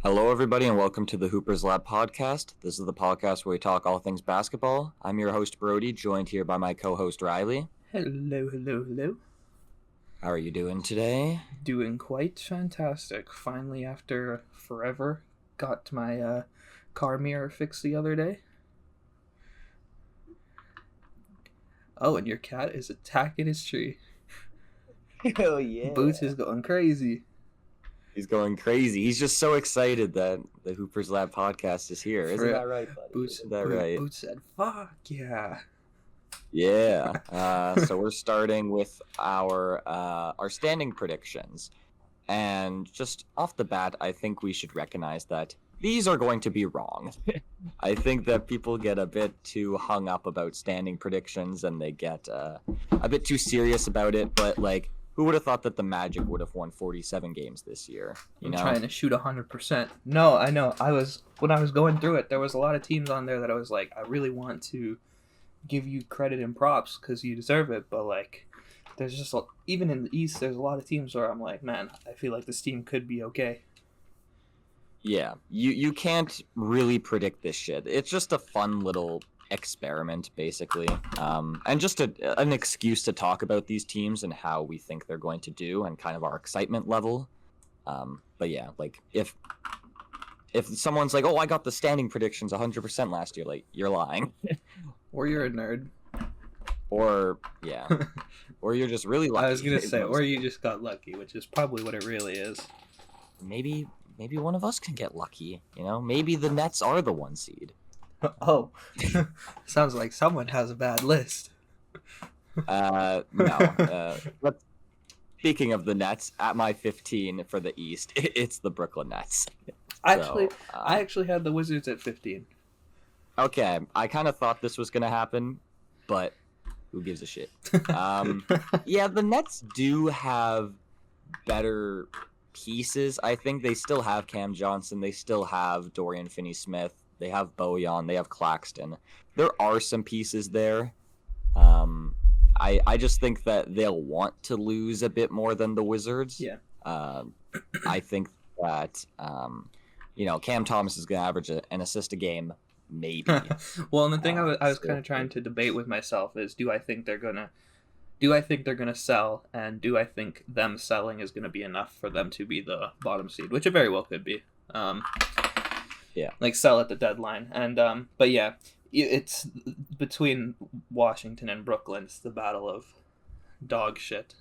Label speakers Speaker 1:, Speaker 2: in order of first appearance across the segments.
Speaker 1: Hello, everybody, and welcome to the Hoopers Lab podcast. This is the podcast where we talk all things basketball. I'm your host, Brody, joined here by my co-host, Riley.
Speaker 2: Hello.
Speaker 1: How are you doing today?
Speaker 2: Doing quite fantastic. Finally, after forever, got my car mirror fixed the other day. Oh, and your cat is attacking his tree.
Speaker 1: Hell yeah.
Speaker 2: Boots is going crazy.
Speaker 1: He's going crazy. He's just so excited that the Hoopers Lab podcast is here. Isn't that right, buddy?
Speaker 2: Boots said, fuck yeah.
Speaker 1: Yeah. So we're starting with our standing predictions. And just off the bat, I think we should recognize that these are going to be wrong. I think that people get a bit too hung up about standing predictions and they get a bit too serious about it. But, who would have thought that the Magic would have won 47 games this year?
Speaker 2: I'm trying to shoot 100%. No, I know. When I was going through it, there was a lot of teams on there that I was like, I really want to give you credit and props because you deserve it. But, there's just, even in the East, there's a lot of teams where I'm like, man, I feel like this team could be okay.
Speaker 1: Yeah, you can't really predict this shit. It's just a fun little experiment, basically, and just an excuse to talk about these teams and how we think they're going to do and kind of our excitement level. But yeah, if someone's like, oh, I got the standing predictions 100% last year, you're lying.
Speaker 2: Or you're a nerd.
Speaker 1: Or, yeah. Or you're just really lucky.
Speaker 2: I was going to say, or you just got lucky, which is probably what it really is.
Speaker 1: Maybe one of us can get lucky, Maybe the Nets are the 1 seed.
Speaker 2: Oh, sounds like someone has a bad list.
Speaker 1: No. But speaking of the Nets, at my 15 for the East, it's the Brooklyn Nets.
Speaker 2: I actually had the Wizards at 15.
Speaker 1: Okay, I kind of thought this was going to happen, but who gives a shit? Yeah, the Nets do have better pieces. I think they still have Cam Johnson. They still have Dorian Finney-Smith. They have Bojan. They have Claxton. There are some pieces there. I just think that they'll want to lose a bit more than the Wizards.
Speaker 2: Yeah.
Speaker 1: I think that, Cam Thomas is going to average an assist a game, maybe.
Speaker 2: Well, and the thing I was kind of trying to debate with myself is, do I think they're gonna sell, and do I think them selling is gonna be enough for them to be the bottom seed, which it very well could be.
Speaker 1: Yeah.
Speaker 2: Sell at the deadline, and but yeah, it's between Washington and Brooklyn. It's the battle of dog shit.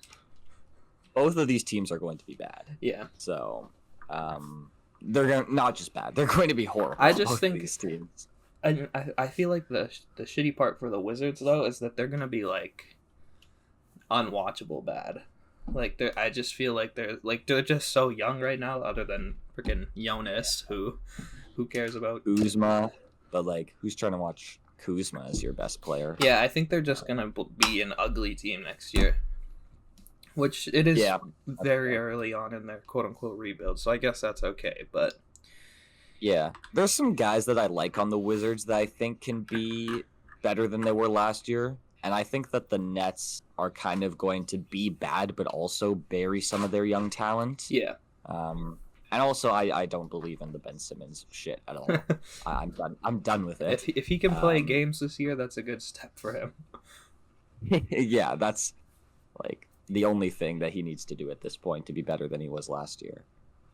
Speaker 1: Both of these teams are going to be bad.
Speaker 2: Yeah.
Speaker 1: So, they're going to, not just bad, they're going to be horrible.
Speaker 2: I just think
Speaker 1: these teams.
Speaker 2: I feel like the shitty part for the Wizards though is that they're gonna be unwatchable bad. I just feel like they're just so young right now. Other than freaking Jonas, who cares about
Speaker 1: Kuzma? But who's trying to watch Kuzma as your best player?
Speaker 2: Yeah, I think they're just gonna be an ugly team next year, which it is very early on in their quote unquote rebuild. So I guess that's okay. But
Speaker 1: yeah, there's some guys that I like on the Wizards that I think can be better than they were last year. And I think that the Nets are kind of going to be bad, but also bury some of their young talent.
Speaker 2: Yeah.
Speaker 1: And also, I don't believe in the Ben Simmons shit at all. I'm done with it.
Speaker 2: If he can play games this year, that's a good step for him.
Speaker 1: Yeah, that's the only thing that he needs to do at this point to be better than he was last year.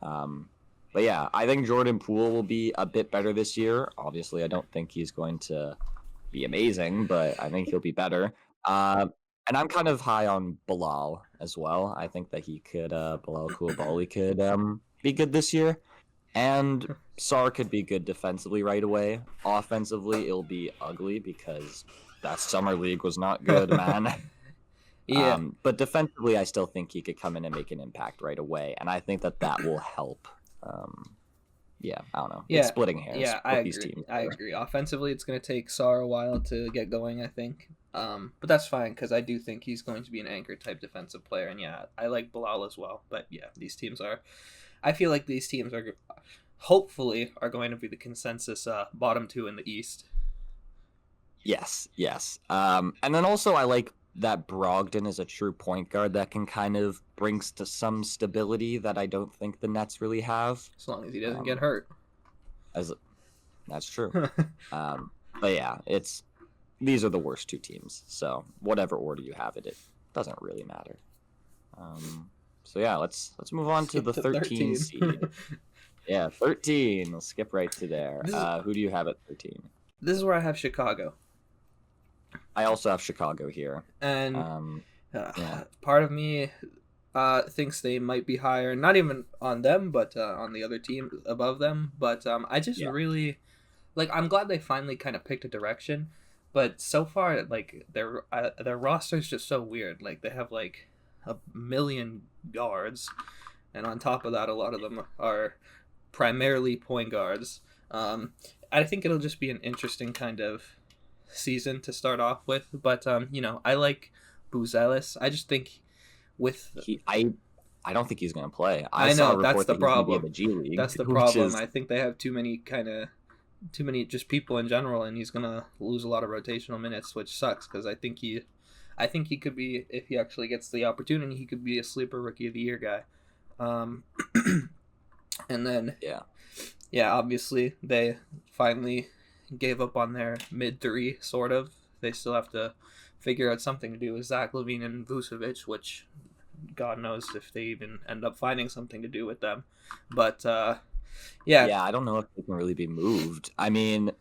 Speaker 1: But yeah, I think Jordan Poole will be a bit better this year. Obviously, I don't think he's going to be amazing, but I think he'll be better. And I'm kind of high on Bilal as well. I think that he could, Bilal Coulibaly could be good this year. And Sarr could be good defensively right away. Offensively, it'll be ugly because that summer league was not good, man.
Speaker 2: Yeah.
Speaker 1: But defensively, I still think he could come in and make an impact right away. And I think that will help. Yeah, I don't know.
Speaker 2: Yeah,
Speaker 1: it's splitting hairs.
Speaker 2: Yeah, I agree. Offensively, it's going to take Sarr a while to get going, I think. But that's fine because I do think he's going to be an anchor type defensive player, and yeah, I like Bilal as well. But yeah, these teams are. I feel like these teams are, hopefully, are going to be the consensus bottom two in the East.
Speaker 1: Yes. And then also I like that Brogdon is a true point guard that can kind of brings to some stability that I don't think the Nets really have.
Speaker 2: As long as he doesn't get hurt.
Speaker 1: As that's true. But yeah, these are the worst two teams. So whatever order you have it doesn't really matter. So yeah, let's move on to the 13 seed. Yeah, 13. We'll skip right to there. Who do you have at 13?
Speaker 2: This is where I have Chicago.
Speaker 1: I also have Chicago here.
Speaker 2: And part of me thinks they might be higher, not even on them, but on the other team above them. But I just really, like, I'm glad they finally kind of picked a direction. But so far, like, their roster is just so weird. Like, they have, like, 1 million guards. And on top of that, a lot of them are primarily point guards. I think it'll just be an interesting kind of season to start off with. But, I like Buzelis. I just think with...
Speaker 1: I don't think he's going to play.
Speaker 2: I know, that's the problem.
Speaker 1: The G League,
Speaker 2: that's the problem. I think they have too many just people in general, and he's going to lose a lot of rotational minutes, which sucks because I think he could be, if he actually gets the opportunity, he could be a sleeper rookie of the year guy. And then obviously they finally gave up on their mid three, sort of. They still have to figure out something to do with Zach LaVine and Vucevic, which God knows if they even end up finding something to do with them. But I
Speaker 1: don't know if they can really be moved. I mean,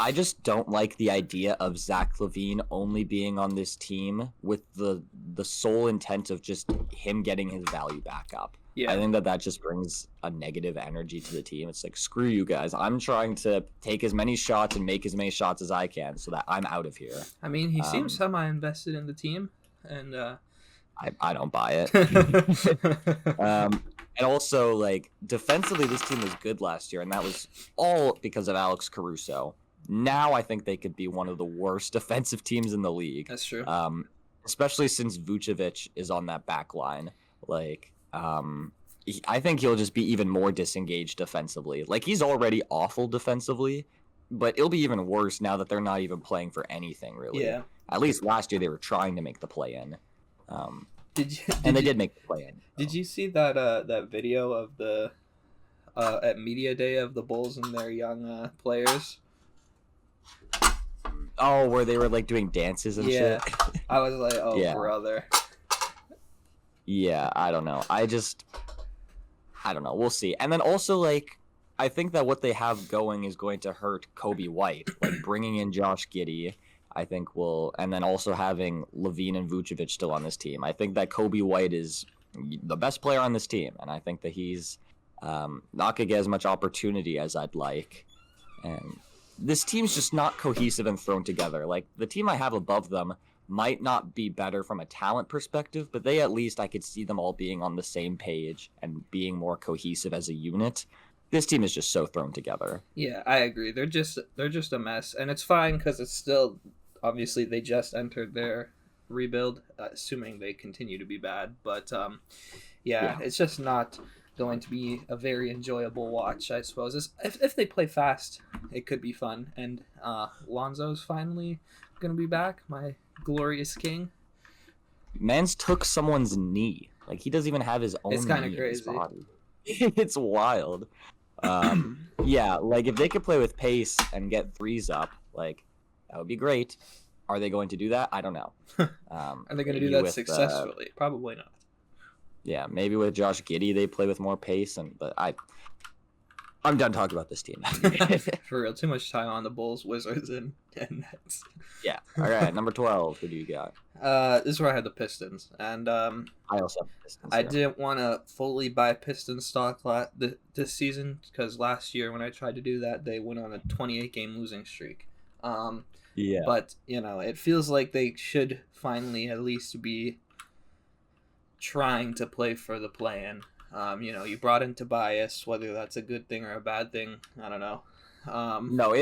Speaker 1: I just don't like the idea of Zach LaVine only being on this team with the sole intent of just him getting his value back up. Yeah. I think that just brings a negative energy to the team. It's like, screw you guys. I'm trying to take as many shots and make as many shots as I can so that I'm out of here.
Speaker 2: I mean, he seems semi-invested in the team, and
Speaker 1: I don't buy it. And also, like, defensively, this team was good last year, and that was all because of Alex Caruso. Now I think they could be one of the worst defensive teams in the league.
Speaker 2: That's true.
Speaker 1: Especially since Vucevic is on that back line. Like, I think he'll just be even more disengaged defensively. Like, he's already awful defensively, but it'll be even worse now that they're not even playing for anything, really. Yeah. At least last year they were trying to make the play-in. They did make the play-in.
Speaker 2: Did you see that video of the at Media Day of the Bulls and their young players?
Speaker 1: Oh, where they were, like, doing dances and shit?
Speaker 2: I was like, brother.
Speaker 1: Yeah, I don't know. I don't know. We'll see. And then also, like, I think that what they have going is going to hurt Kobe White. Like, bringing in Josh Giddey, I think will... And then also having LaVine and Vucevic still on this team. I think that Kobe White is the best player on this team. And I think that he's not going to get as much opportunity as I'd like. And this team's just not cohesive and thrown together. Like, the team I have above them might not be better from a talent perspective, but they, at least I could see them all being on the same page and being more cohesive as a unit. This team is just so thrown together.
Speaker 2: Yeah, I agree. They're just a mess, and it's fine because it's still, obviously they just entered their rebuild, assuming they continue to be bad. But it's just not going to be a very enjoyable watch, I suppose. If they play fast, it could be fun. And Lonzo's finally going to be back, my glorious king.
Speaker 1: Mans took someone's knee. Like, he doesn't even have his own
Speaker 2: It's kind of
Speaker 1: knee
Speaker 2: crazy.
Speaker 1: In his body. It's wild. Like, if they could play with pace and get threes up, like, that would be great. Are they going to do that? I don't know.
Speaker 2: Are they going to do that successfully? Probably not.
Speaker 1: Yeah, maybe with Josh Giddey they play with more pace, but I'm done talking about this team.
Speaker 2: For real, too much time on the Bulls, Wizards, and Nets.
Speaker 1: Yeah. All right, number 12. Who do you got?
Speaker 2: This is where I had the Pistons, and I
Speaker 1: also have the Pistons.
Speaker 2: I didn't want to fully buy Pistons stock this season because last year when I tried to do that, they went on a 28-game losing streak. But it feels like they should finally at least be trying to play for the play-in. You brought in Tobias, whether that's a good thing or a bad thing, I don't know.
Speaker 1: No,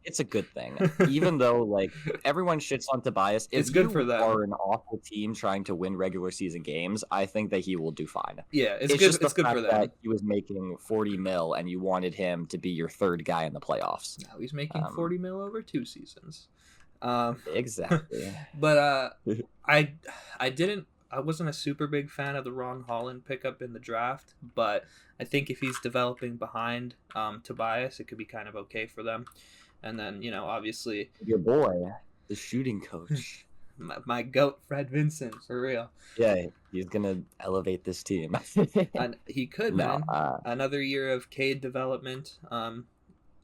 Speaker 1: it's a good thing. Even though, like, everyone shits on Tobias, if
Speaker 2: it's good for them.
Speaker 1: Are an awful team trying to win regular season games, I think that he will do fine.
Speaker 2: Yeah, it's good.
Speaker 1: Just
Speaker 2: it's good for them.
Speaker 1: That he was making $40 million, and you wanted him to be your third guy in the playoffs.
Speaker 2: Now he's making $40 million over 2 seasons.
Speaker 1: Exactly.
Speaker 2: But I I wasn't a super big fan of the Ron Holland pickup in the draft, but I think if he's developing behind Tobias, it could be kind of okay for them. And then obviously
Speaker 1: Your boy, the shooting coach.
Speaker 2: my goat Fred Vincent for real.
Speaker 1: Yeah, he's gonna elevate this team.
Speaker 2: And he could,
Speaker 1: No,
Speaker 2: man. Another year of Cade development, and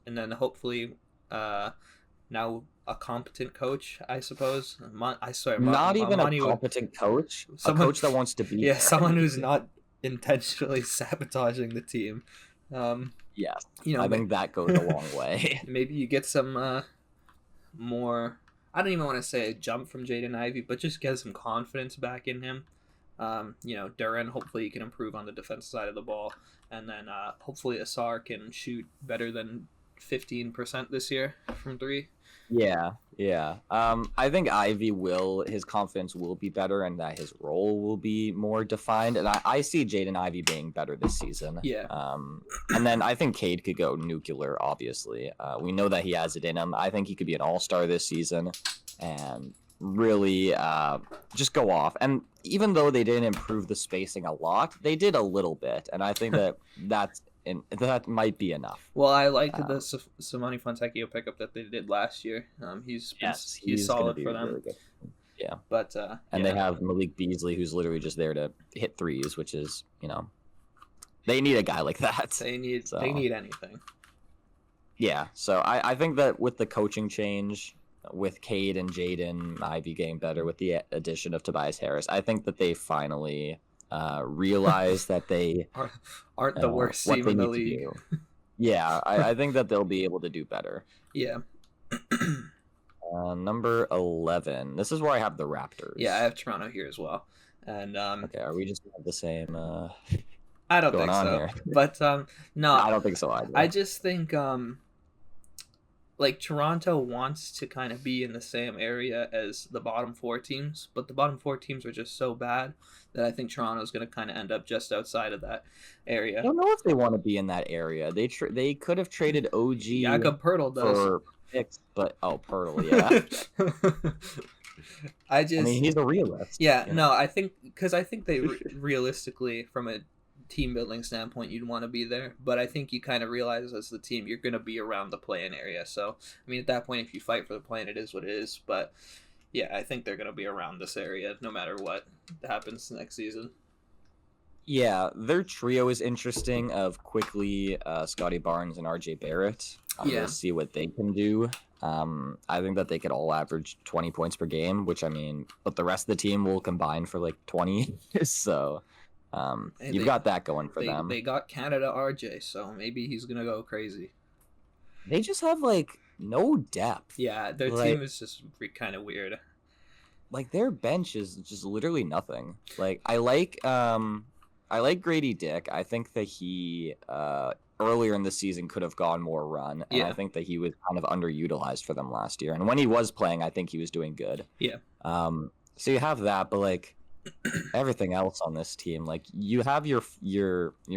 Speaker 2: then hopefully now a competent coach, I suppose. I swear,
Speaker 1: not even a
Speaker 2: Monty would,
Speaker 1: competent coach. A
Speaker 2: someone,
Speaker 1: coach that wants to be.
Speaker 2: yeah,
Speaker 1: there.
Speaker 2: someone who's not intentionally sabotaging the team.
Speaker 1: Yes,
Speaker 2: You know,
Speaker 1: I think that goes a long way.
Speaker 2: maybe you get some more. I don't even want to say a jump from Jaden Ivey, but just get some confidence back in him. Duran, hopefully he can improve on the defense side of the ball, and then hopefully Asar can shoot better than 15% this year from three.
Speaker 1: Yeah. I think his confidence will be better, and that his role will be more defined. And I see Jaden Ivey being better this season.
Speaker 2: Yeah.
Speaker 1: And then I think Cade could go nuclear. Obviously, we know that he has it in him. I think he could be an all-star this season, and really just go off. And even though they didn't improve the spacing a lot, they did a little bit, and I think that might be enough.
Speaker 2: Well, I liked the Simone Fontecchio pickup that they did last year. He's solid for them.
Speaker 1: Really yeah,
Speaker 2: but
Speaker 1: they have Malik Beasley, who's literally just there to hit threes, which is they need a guy like that.
Speaker 2: They need anything.
Speaker 1: Yeah, so I think that with the coaching change, with Cade and Jaden Ivey getting better, with the addition of Tobias Harris, I think that they finally realize that they
Speaker 2: aren't the worst team in the league.
Speaker 1: Yeah, I think that they'll be able to do better.
Speaker 2: Yeah.
Speaker 1: Number 11. This is where I have the Raptors.
Speaker 2: Yeah, I have Toronto here as well. And
Speaker 1: okay, are we just have the same?
Speaker 2: I don't think so. Here? But no,
Speaker 1: I don't think so either.
Speaker 2: I just think Toronto wants to kind of be in the same area as the bottom four teams, but the bottom four teams are just so bad that I think Toronto's going to kind of end up just outside of that area.
Speaker 1: I don't know if they want to be in that area. They could have traded OG
Speaker 2: Jakob Poeltl
Speaker 1: for picks, but Poeltl, yeah. I mean, he's a realist.
Speaker 2: Yeah, no, I think they realistically, from a team building standpoint, you'd want to be there, but I think you kind of realize as the team you're going to be around the play-in area. So I mean, at that point, if you fight for the play-in, it is what it is. But yeah, I think they're going to be around this area no matter what happens next season.
Speaker 1: Yeah, their trio is interesting of Quickly, Scotty Barnes, and RJ Barrett. We'll see what they can do. I think that they could all average 20 points per game, which but the rest of the team will combine for like 20. So you've got that going for them.
Speaker 2: They got Canada RJ, so maybe he's gonna go crazy.
Speaker 1: They just have no depth.
Speaker 2: Yeah, their team is just kind of weird.
Speaker 1: Their bench is just literally nothing. I like Grady Dick. I think that he earlier in the season could have gone more run, and I think that he was kind of underutilized for them last year. And when he was playing, I think he was doing good.
Speaker 2: Yeah.
Speaker 1: So you have that, but everything else on this team, you have your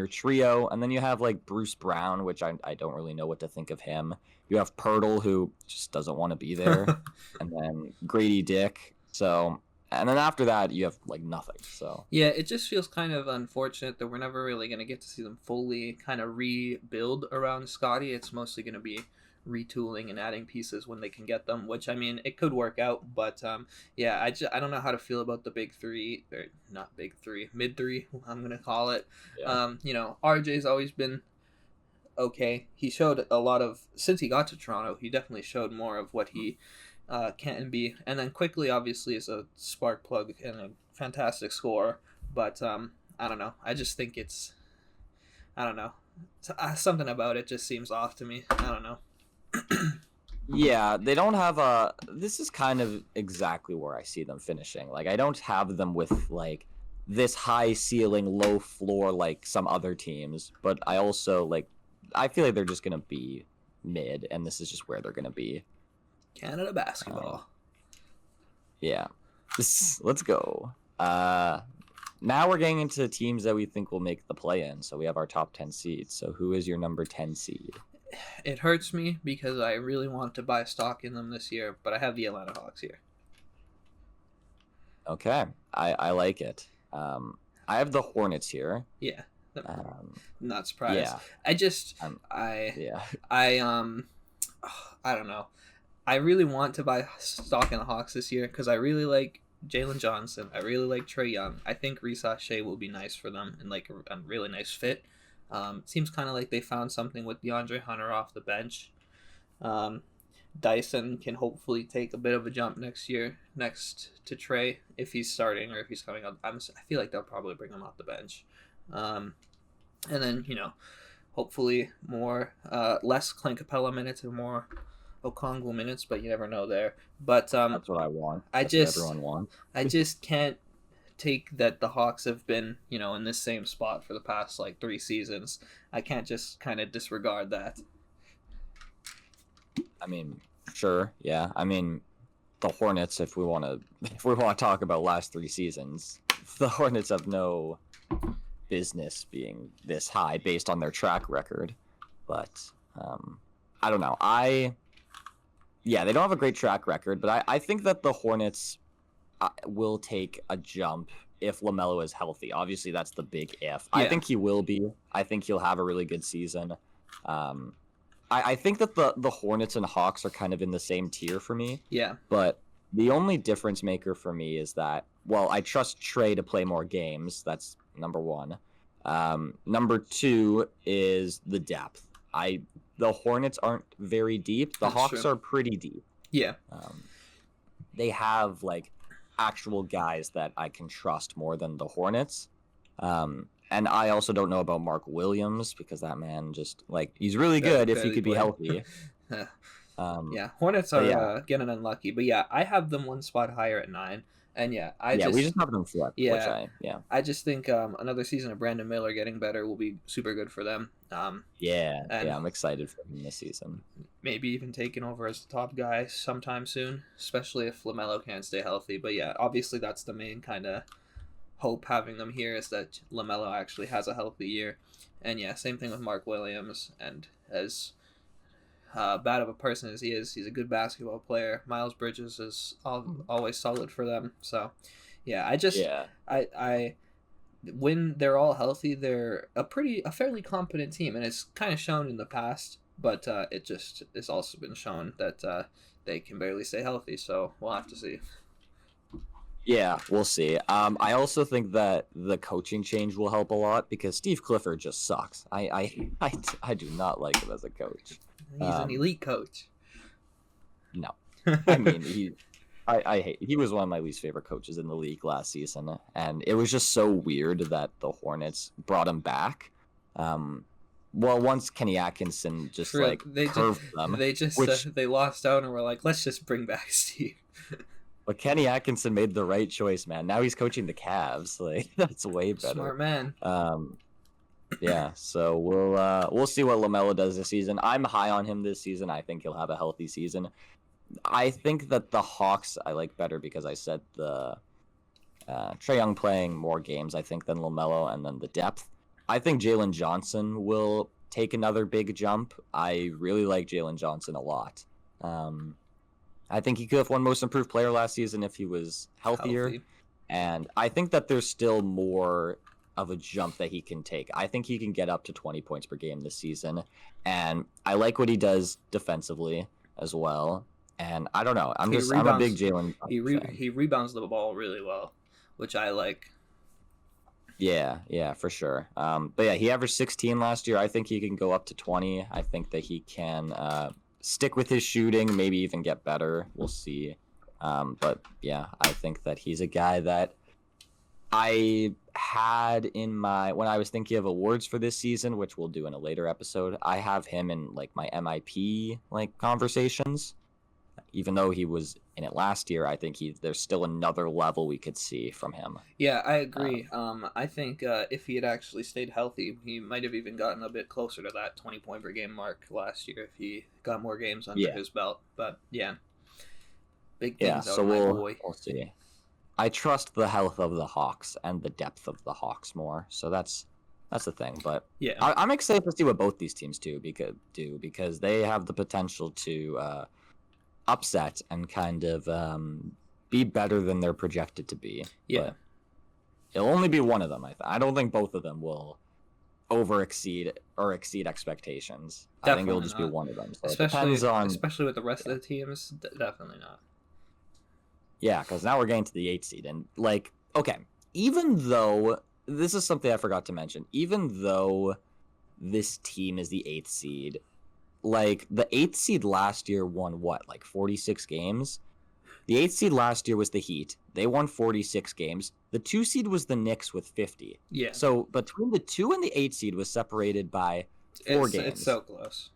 Speaker 1: trio, and then you have Bruce Brown, which I don't really know what to think of him. You have Poeltl, who just doesn't want to be there, and then Grady Dick. So. And then after that, you have nothing. So
Speaker 2: yeah, it just feels kind of unfortunate that we're never really going to get to see them fully kind of rebuild around Scotty. It's mostly going to be retooling and adding pieces when they can get them, which it could work out. But yeah, I don't know how to feel about the big three, or not big three, mid three, I'm going to call it. Yeah. RJ's always been okay. He showed a lot of, since he got to Toronto, he definitely showed more of what he can be. And then Quickly obviously is a spark plug and a fantastic scorer, but I don't know, I just think something about it just seems off to me. I don't know.
Speaker 1: Yeah, they don't have this is kind of exactly where I see them finishing. I don't have them with this high ceiling, low floor like some other teams, but I also I feel like they're just gonna be mid, and this is just where they're gonna be.
Speaker 2: Canada basketball.
Speaker 1: Yeah. Let's go. Now we're getting into teams that we think will make the play-in. So we have our top 10 seeds. So who is your number 10 seed?
Speaker 2: it hurts me because I really want to buy stock in them this year, but I have the Atlanta Hawks here.
Speaker 1: Okay, I like it. I have the Hornets here.
Speaker 2: Yeah, not surprised.
Speaker 1: Yeah,
Speaker 2: I just I
Speaker 1: yeah.
Speaker 2: I I don't know. I really want to buy stock in the Hawks this year because I really like Jalen Johnson. I really like Trey Young. I think Reese Shea will be nice for them and like a really nice fit. It seems kind of like they found something with DeAndre Hunter off the bench. Um, Dyson can hopefully take a bit of a jump next year, next to Trey, if he's starting or if he's coming up. I feel like they'll probably bring him off the bench. And then, hopefully more, less Clint Capella minutes and more Okongwu minutes, but you never know there. But
Speaker 1: That's what I want.
Speaker 2: That's
Speaker 1: what everyone wants.
Speaker 2: I just can't take that the Hawks have been, in this same spot for the past like 3 seasons. I can't just kind of disregard that.
Speaker 1: I mean, sure, yeah. I mean, the Hornets. If we want to talk about last 3 seasons, the Hornets have no business being this high based on their track record. But I don't know. Yeah, they don't have a great track record, but I think that the Hornets will take a jump if LaMelo is healthy. Obviously, that's the big if. Yeah. I think he will be. I think he'll have a really good season. I think that the Hornets and Hawks are kind of in the same tier for me.
Speaker 2: Yeah.
Speaker 1: But the only difference maker for me is that, well, I trust Trey to play more games. That's number one. Number two is the depth. The Hornets aren't very deep. The Hawks are pretty deep.
Speaker 2: Yeah.
Speaker 1: They have like actual guys that I can trust more than the Hornets. And I also don't know about Mark Williams because that man just like he's really good if he could be healthy.
Speaker 2: Yeah, Hornets are getting unlucky, but yeah, I have them one spot higher at 9. And
Speaker 1: we just have them flipped.
Speaker 2: Yeah, I just think another season of Brandon Miller getting better will be super good for them. I'm
Speaker 1: excited for him this season.
Speaker 2: Maybe even taking over as the top guy sometime soon, especially if LaMelo can't stay healthy. But yeah, obviously that's the main kind of hope having them here is that LaMelo actually has a healthy year. And yeah, same thing with Mark Williams. And as bad of a person as he is, he's a good basketball player. Miles Bridges is always solid for them. So yeah, I when they're all healthy, they're a fairly competent team, and it's kind of shown in the past, but it's also been shown that they can barely stay healthy, so we'll have to see.
Speaker 1: Yeah, we'll see. I also think that the coaching change will help a lot because Steve Clifford just sucks. I do not like him as a coach.
Speaker 2: He's an elite coach.
Speaker 1: No, I mean I hate. He was one of my least favorite coaches in the league last season, and it was just so weird that the Hornets brought him back. Well, once Kenny Atkinson just curved them,
Speaker 2: they lost out and were like, let's just bring back Steve.
Speaker 1: But Kenny Atkinson made the right choice, man. Now he's coaching the Cavs. Like that's way better.
Speaker 2: Smart man.
Speaker 1: Yeah. So we'll see what LaMelo does this season. I'm high on him this season. I think he'll have a healthy season. I think that the Hawks I like better because I said the Trae Young playing more games, I think, than LaMelo, and then the depth. I think Jalen Johnson will take another big jump. I really like Jalen Johnson a lot. I think he could have won Most Improved Player last season if he was healthier. And I think that there's still more of a jump that he can take. I think he can get up to 20 points per game this season. And I like what he does defensively as well. And I don't know. I'm a big Jalen fan.
Speaker 2: He rebounds the ball really well, which I like.
Speaker 1: Yeah, for sure. But yeah, he averaged 16 last year. I think he can go up to 20. I think that he can stick with his shooting, maybe even get better. We'll see. But yeah, I think that he's a guy that I had in when I was thinking of awards for this season, which we'll do in a later episode. I have him in like my MIP conversations. Even though he was in it last year, I think there's still another level we could see from him.
Speaker 2: Yeah, I agree. I think if he had actually stayed healthy, he might have even gotten a bit closer to that 20 point per game mark last year if he got more games under his belt. But yeah, big things out of my boy.
Speaker 1: We'll see. I trust the health of the Hawks and the depth of the Hawks more. So that's That's the thing. But
Speaker 2: Yeah.
Speaker 1: I'm excited to see what both these teams do because they have the potential to upset and kind of be better than they're projected to be.
Speaker 2: Yeah.
Speaker 1: But it'll only be one of them. I don't think both of them will exceed expectations.
Speaker 2: Definitely
Speaker 1: I think it'll just
Speaker 2: not.
Speaker 1: be one of them. So
Speaker 2: Especially with the rest of the teams, definitely not.
Speaker 1: Yeah, because now we're getting to the 8th seed, and like, okay, even though this is something I forgot to mention, even though this team is the 8th seed, like the 8th seed last year won what, like 46 games? The 8th seed last year was the Heat. They won 46 games. The 2 seed was the Knicks with 50.
Speaker 2: Yeah.
Speaker 1: So between the 2 and the 8 seed was separated by 4 games.
Speaker 2: It's so close.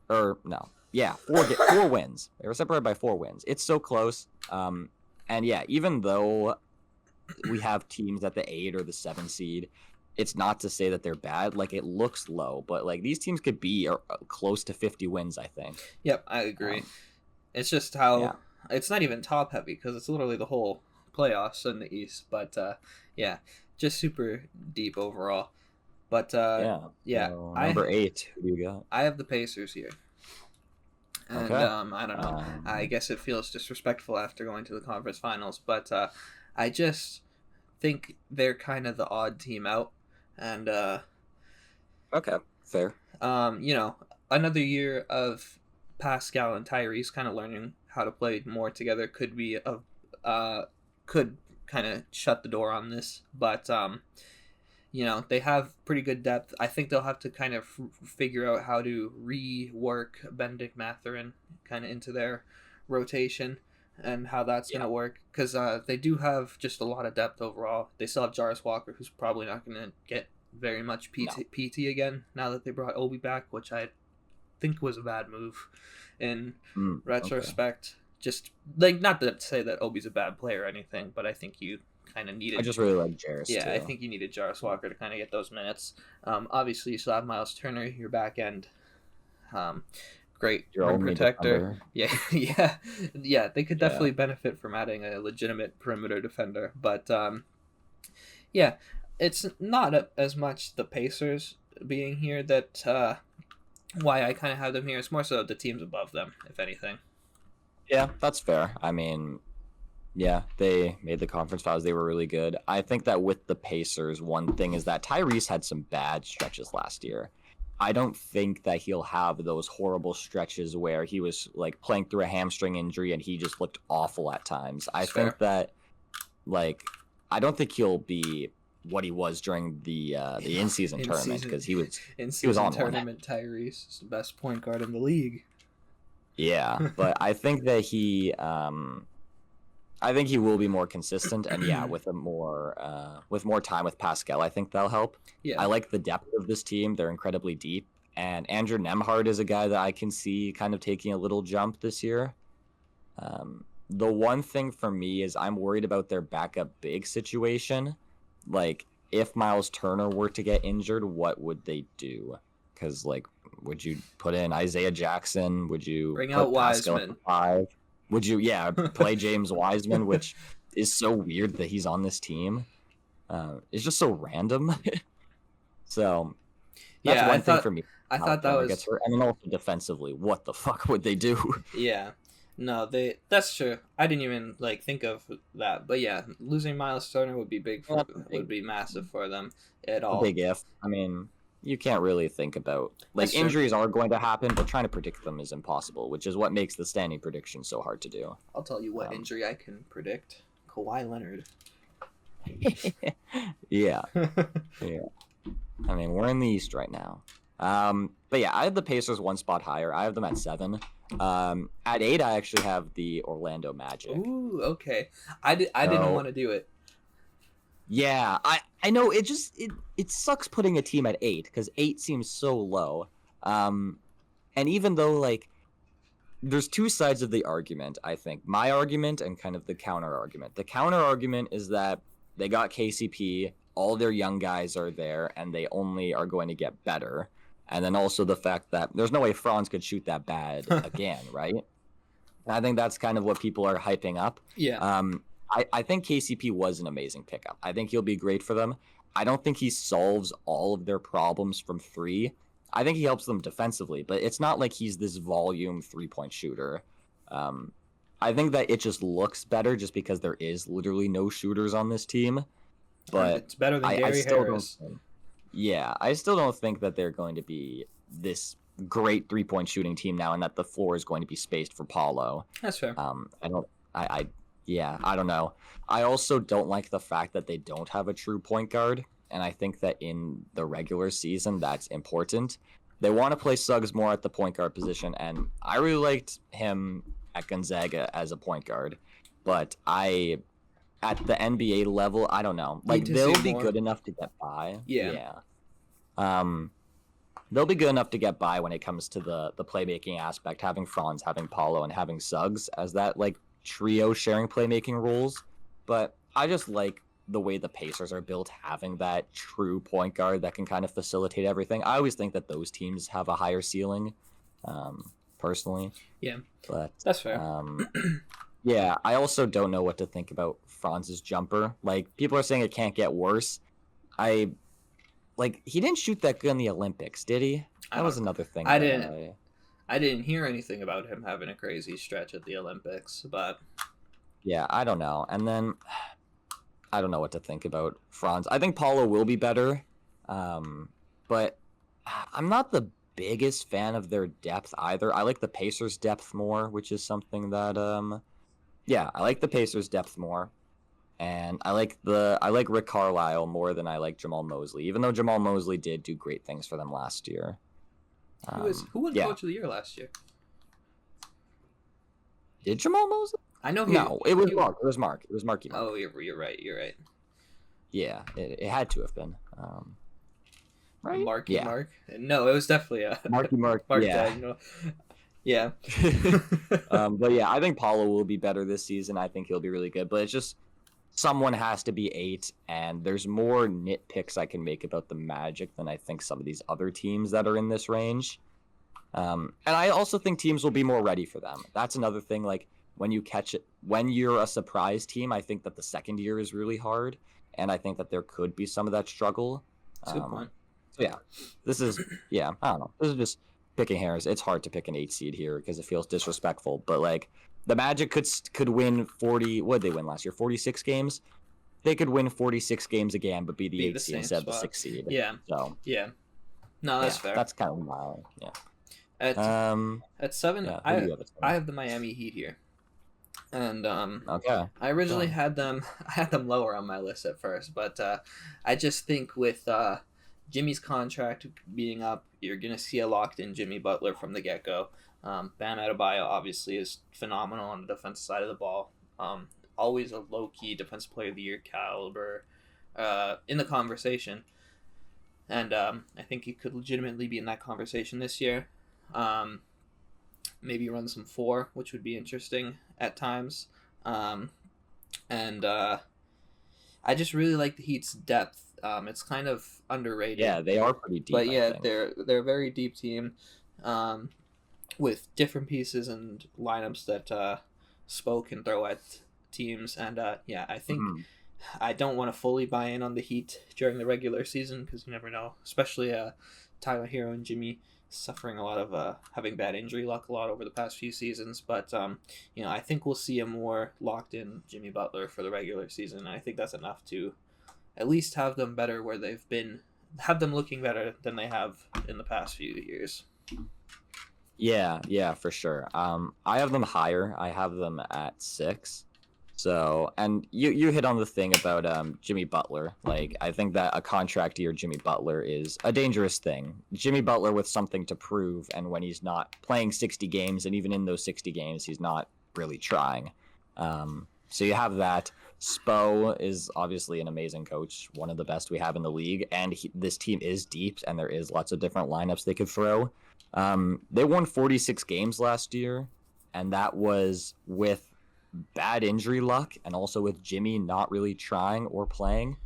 Speaker 1: Or no. Yeah, 4 wins. They were separated by 4 wins. It's so close. And yeah, even though we have teams at the 8 or the 7 seed, it's not to say that they're bad. Like, it looks low, but like these teams could be close to 50 wins, I think.
Speaker 2: Yep, I agree. It's just how it's not even top heavy because it's literally the whole playoffs in the East. But yeah, just super deep overall. But yeah.
Speaker 1: So, number 8, who do you got?
Speaker 2: I have the Pacers here. And
Speaker 1: Okay.
Speaker 2: I don't know. I guess it feels disrespectful after going to the conference finals, but I just think they're kind of the odd team out. And
Speaker 1: okay, fair.
Speaker 2: Another year of Pascal and Tyrese kind of learning how to play more together could kind of shut the door on this, but they have pretty good depth. I think they'll have to kind of figure out how to rework Benedict Mathurin kind of into their rotation and how that's going to work, because they do have just a lot of depth overall. They still have Jarvis Walker, who's probably not going to get very much PT again now that they brought Obi back, which I think was a bad move in retrospect. Okay. Just like, not to say that Obi's a bad player or anything, but I think you kind of needed.
Speaker 1: I just really like Jarvis.
Speaker 2: Yeah,
Speaker 1: too.
Speaker 2: I think you needed Jarvis Walker to kind of get those minutes. Obviously, you still have Miles Turner, your back end. Great rim protector. Yeah. They could definitely benefit from adding a legitimate perimeter defender, but it's not as much the Pacers being here that why I kind of have them here. It's more so the teams above them, if anything.
Speaker 1: Yeah, that's fair. I mean, yeah, they made the conference finals. They were really good. I think that with the Pacers, one thing is that Tyrese had some bad stretches last year. I don't think that he'll have those horrible stretches where he was like playing through a hamstring injury and he just looked awful at times. I think that, like, I don't think he'll be what he was during the in-season tournament, because he was on tournament.
Speaker 2: Tyrese is the best point guard in the league.
Speaker 1: Yeah, but I think that he will be more consistent, and with more time with Pascal, I think that'll help. Yeah. I like the depth of this team. They're incredibly deep, and Andrew Nembhard is a guy that I can see kind of taking a little jump this year. The one thing for me is I'm worried about their backup big situation. Like, if Miles Turner were to get injured, what would they do? Because, like, would you put in Isaiah Jackson? Would you
Speaker 2: bring out Wiseman?
Speaker 1: 5? Would you, play James Wiseman, which is so weird that he's on this team. It's just so random. So that's one thing for me.
Speaker 2: I thought that was...
Speaker 1: hurt. And then also defensively, what the fuck would they do?
Speaker 2: Yeah. No, that's true. I didn't even think of that. But yeah, losing Miles Turner would be would be massive for them at all.
Speaker 1: A big if. I mean, you can't really think about injuries are going to happen, but trying to predict them is impossible, which is what makes the standing prediction so hard to do.
Speaker 2: I'll tell you what injury I can predict: Kawhi Leonard.
Speaker 1: Yeah. I mean, we're in the East right now. But yeah, I have the Pacers one spot higher. I have them at 7. At 8, I actually have the Orlando Magic.
Speaker 2: Ooh, okay. I didn't want to do it.
Speaker 1: Yeah, I know it sucks putting a team at 8 because 8 seems so low. And even though there's two sides of the argument, I think. My argument and kind of the counter argument. The counter argument is that they got KCP, all their young guys are there, and they only are going to get better. And then also the fact that there's no way Franz could shoot that bad again, right? And I think that's kind of what people are hyping up.
Speaker 2: Yeah.
Speaker 1: I think KCP was an amazing pickup. I think he'll be great for them. I don't think he solves all of their problems from three. I think he helps them defensively, but it's not like he's this volume 3-point shooter. I think that it just looks better just because there is literally no shooters on this team. But
Speaker 2: it's better than
Speaker 1: I
Speaker 2: Gary
Speaker 1: still
Speaker 2: Harris.
Speaker 1: don't. Yeah, I still don't think that they're going to be this great 3-point shooting team now, and that the floor is going to be spaced for Paulo.
Speaker 2: That's fair.
Speaker 1: I don't know. I also don't like the fact that they don't have a true point guard, and I think that in the regular season that's important. They want to play Suggs more at the point guard position, and I really liked him at Gonzaga as a point guard, but at the NBA level, I don't know. Like, they'll be good enough to get by.
Speaker 2: Yeah.
Speaker 1: They'll be good enough to get by when it comes to the playmaking aspect, having Franz, having Paulo, and having Suggs as that, like, trio sharing playmaking roles. But I just like the way the Pacers are built, having that true point guard that can kind of facilitate everything. I always think that those teams have a higher ceiling, personally.
Speaker 2: Yeah,
Speaker 1: but
Speaker 2: that's fair.
Speaker 1: Yeah, I also don't know what to think about Franz's jumper. Like, people are saying it can't get worse. He didn't shoot that good in the Olympics, did he? That was another thing.
Speaker 2: I didn't hear anything about him having a crazy stretch at the Olympics, but
Speaker 1: yeah, I don't know. And then I don't know what to think about Franz. I think Paulo will be better, but I'm not the biggest fan of their depth either. I like the Pacers' depth more, which is something that I like the Pacers' depth more, and I like Rick Carlisle more than I like Jamal Mosley, even though Jamal Mosley did do great things for them last year.
Speaker 2: Who won Coach of the Year last year?
Speaker 1: Did Jamal Mosley?
Speaker 2: I know.
Speaker 1: It was Mark. It was Marky.
Speaker 2: Oh, you're right.
Speaker 1: Yeah, it had to have been. Right?
Speaker 2: Marky
Speaker 1: yeah.
Speaker 2: Mark? No, it was definitely
Speaker 1: Marky Mark.
Speaker 2: Mark
Speaker 1: yeah.
Speaker 2: Dagnall. Yeah.
Speaker 1: But yeah, I think Paulo will be better this season. I think he'll be really good. But it's just someone has to be 8, and there's more nitpicks I can make about the Magic than I think some of these other teams that are in this range. And I also think teams will be more ready for them. That's another thing. Like, when you're a surprise team, I think that the second year is really hard, and I think that there could be some of that struggle.
Speaker 2: That's a good point.
Speaker 1: So yeah, I don't know. This is just picking hairs. It's hard to pick an 8 seed here because it feels disrespectful. But like, the Magic could win 40. What did they win last year? 46 games. They could win 46 games again, but be the 8 seed instead of the 6 seed.
Speaker 2: Yeah.
Speaker 1: So
Speaker 2: yeah. No, that's fair.
Speaker 1: That's kind of wild. Yeah.
Speaker 2: At 7, I have the Miami Heat here, and
Speaker 1: okay.
Speaker 2: I originally had them lower on my list at first, but I just think with Jimmy's contract being up, you're gonna see a locked-in Jimmy Butler from the get-go. Bam Adebayo obviously is phenomenal on the defensive side of the ball. Always a low-key defensive player of the year caliber in the conversation, and I think he could legitimately be in that conversation this year. Maybe run some 4, which would be interesting at times. And I just really like the Heat's depth. It's kind of underrated.
Speaker 1: Yeah, they are pretty deep.
Speaker 2: But yeah, they're a very deep team, with different pieces and lineups that Spo can throw at teams. And I think I don't want to fully buy in on the Heat during the regular season because you never know, especially Tyler Hero and Jimmy suffering a lot of having bad injury luck a lot over the past few seasons. But I think we'll see a more locked in Jimmy Butler for the regular season. I think that's enough to at least have them better where they've been, have them looking better than they have in the past few years.
Speaker 1: Yeah, for sure. I have them higher. I have them at 6. So, and you hit on the thing about Jimmy Butler. Like, I think that a contract year Jimmy Butler is a dangerous thing. Jimmy Butler with something to prove, and when he's not playing 60 games, and even in those 60 games, he's not really trying. So you have that. Spo is obviously an amazing coach, one of the best we have in the league, and this team is deep, and there is lots of different lineups they could throw. They won 46 games last year, and that was with bad injury luck and also with Jimmy not really trying or playing.